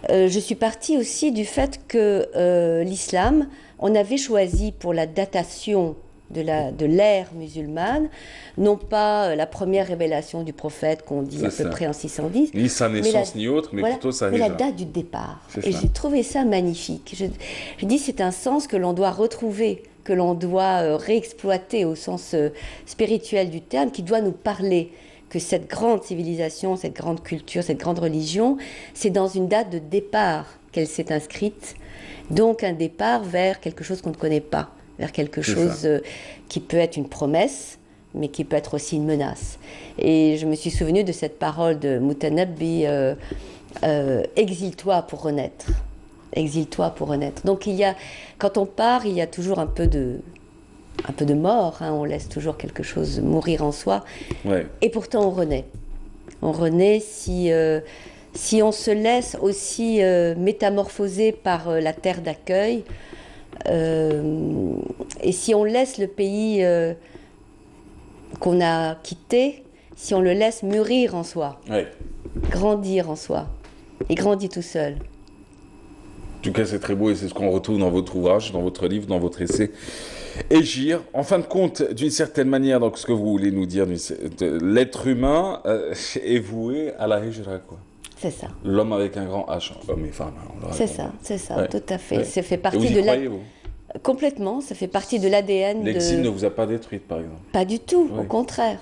Speaker 18: Je suis partie aussi du fait que l'islam, on avait choisi pour la datation de l'ère musulmane, non pas la première révélation du prophète qu'on dit à peu près en 610.
Speaker 1: Ni sa naissance ni autre, mais plutôt sa
Speaker 18: hijra.
Speaker 1: hijra.
Speaker 18: Mais la date du départ. Et j'ai trouvé ça magnifique. Je dis c'est un sens que l'on doit retrouver, que l'on doit réexploiter au sens spirituel du terme, qui doit nous parler que cette grande civilisation, cette grande culture, cette grande religion, c'est dans une date de départ qu'elle s'est inscrite, donc un départ vers quelque chose qu'on ne connaît pas, vers quelque chose qui peut être une promesse, mais qui peut être aussi une menace. Et je me suis souvenue de cette parole de Mutanabbi, exile-toi pour renaître. Exile-toi pour renaître. Donc quand on part, il y a toujours un peu de mort, hein, on laisse toujours quelque chose mourir en soi, et pourtant on renaît. On renaît si on se laisse aussi métamorphoser par la terre d'accueil, et si on laisse le pays qu'on a quitté, si on le laisse mûrir en soi, grandir en soi, il grandit tout seul.
Speaker 1: En tout cas, c'est très beau et c'est ce qu'on retrouve dans votre ouvrage, dans votre livre, dans votre essai. Égir, en fin de compte, d'une certaine manière, donc ce que vous voulez nous dire, l'être humain est voué à la hijra, quoi.
Speaker 18: C'est ça.
Speaker 1: L'homme avec un grand H, homme et femme.
Speaker 18: C'est ça, tout à fait. Ça fait partie de complètement, ça fait partie de l'ADN.
Speaker 1: L'exil ne vous a pas détruite, par exemple?
Speaker 18: Pas du tout, au contraire.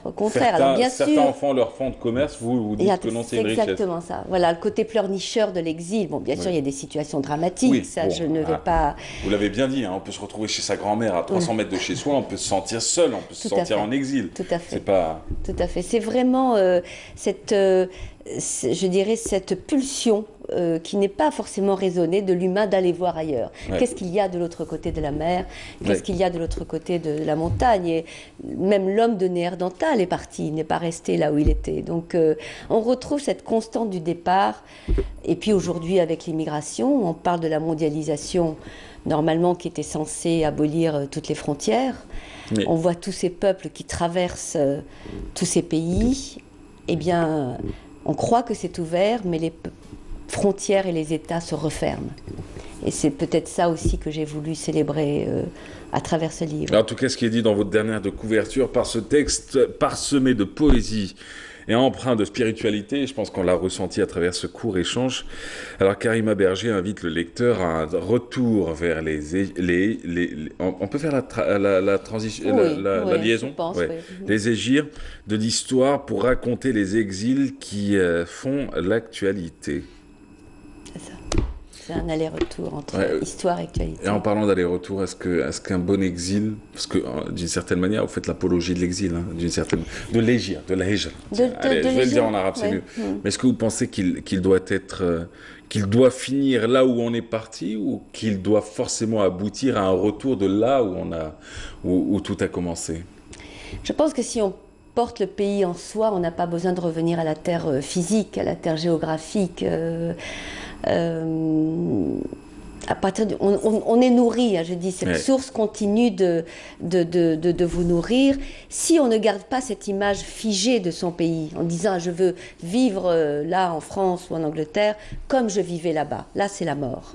Speaker 18: Alors, bien sûr,
Speaker 1: certains enfants leur font de commerce, vous dites que non, c'est une richesse.
Speaker 18: C'est exactement ça. Voilà, le côté pleurnicheur de l'exil. Bon, bien sûr, il y a des situations dramatiques, je ne vais pas...
Speaker 1: Vous l'avez bien dit, hein, on peut se retrouver chez sa grand-mère à 300 mètres de chez soi, on peut se sentir seul, on peut se sentir en exil.
Speaker 18: Tout à fait.
Speaker 1: C'est pas...
Speaker 18: Tout à fait. C'est vraiment je dirais, cette pulsion qui n'est pas forcément raisonnée de l'humain d'aller voir ailleurs. Qu'est-ce qu'il y a de l'autre côté de la mer? Qu'est-ce qu'il y a de l'autre côté de la montagne? Et même l'homme de Néerdantal est parti, il n'est pas resté là où il était. Donc on retrouve cette constante du départ. Et puis aujourd'hui, avec l'immigration, on parle de la mondialisation, normalement qui était censée abolir toutes les frontières. On voit tous ces peuples qui traversent tous ces pays. Eh bien, on croit que c'est ouvert, mais les frontières et les États se referment. Et c'est peut-être ça aussi que j'ai voulu célébrer à travers ce livre.
Speaker 1: En tout cas, ce qui est dit dans votre dernière de couverture, par ce texte parsemé de poésie et empreint de spiritualité, je pense qu'on l'a ressenti à travers ce court échange. Alors Karima Berger invite le lecteur à un retour vers on peut faire la transition, la liaison,
Speaker 18: je pense,
Speaker 1: les égirs de l'histoire pour raconter les exils qui font l'actualité.
Speaker 18: C'est ça. C'est un aller-retour entre histoire et actualité.
Speaker 1: Et en parlant d'aller-retour, est-ce qu'un bon exil, parce que d'une certaine manière, vous faites l'apologie de l'exil, hein, de l'égir, de la hijra. Je vais le dire en arabe, c'est mieux. Mais est-ce que vous pensez qu'il doit finir là où on est parti, ou qu'il doit forcément aboutir à un retour de là où tout a commencé?
Speaker 18: Je pense que si on porte le pays en soi, on n'a pas besoin de revenir à la terre physique, à la terre géographique. À partir on est nourri, hein, je dis, cette source continue de vous nourrir. Si on ne garde pas cette image figée de son pays, en disant je veux vivre là en France ou en Angleterre comme je vivais là-bas, là c'est la mort.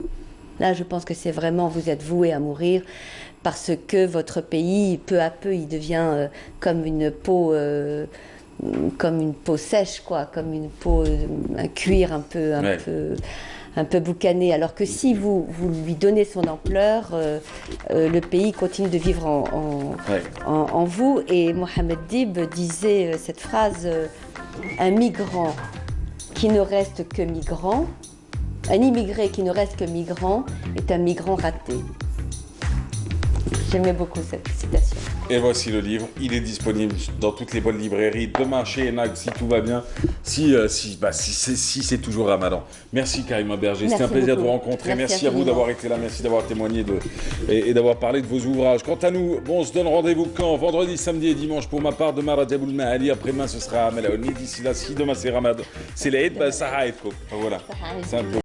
Speaker 18: Là je pense que c'est vraiment, vous êtes voué à mourir, parce que votre pays, peu à peu, il devient comme une peau sèche, quoi, comme une peau, un cuir un peu boucané, alors que si vous lui donnez son ampleur, le pays continue de vivre en vous. Et Mohamed Dib disait cette phrase, un migrant qui ne reste que migrant, un immigré qui ne reste que migrant est un migrant raté. J'aimais beaucoup cette citation.
Speaker 1: Et voici le livre, il est disponible dans toutes les bonnes librairies, demain chez Enag si tout va bien, si c'est toujours Ramadan. Merci Karima Berger, c'était un plaisir de vous rencontrer, merci à vous d'avoir été là, merci d'avoir témoigné et d'avoir parlé de vos ouvrages. Quant à nous, on se donne rendez-vous quand? Vendredi, samedi et dimanche pour ma part, demain Rajaboul Mahali, après-demain ce sera Amel Aouni, d'ici là, si demain c'est Ramadan, c'est l'Aïd, ça haït, voilà.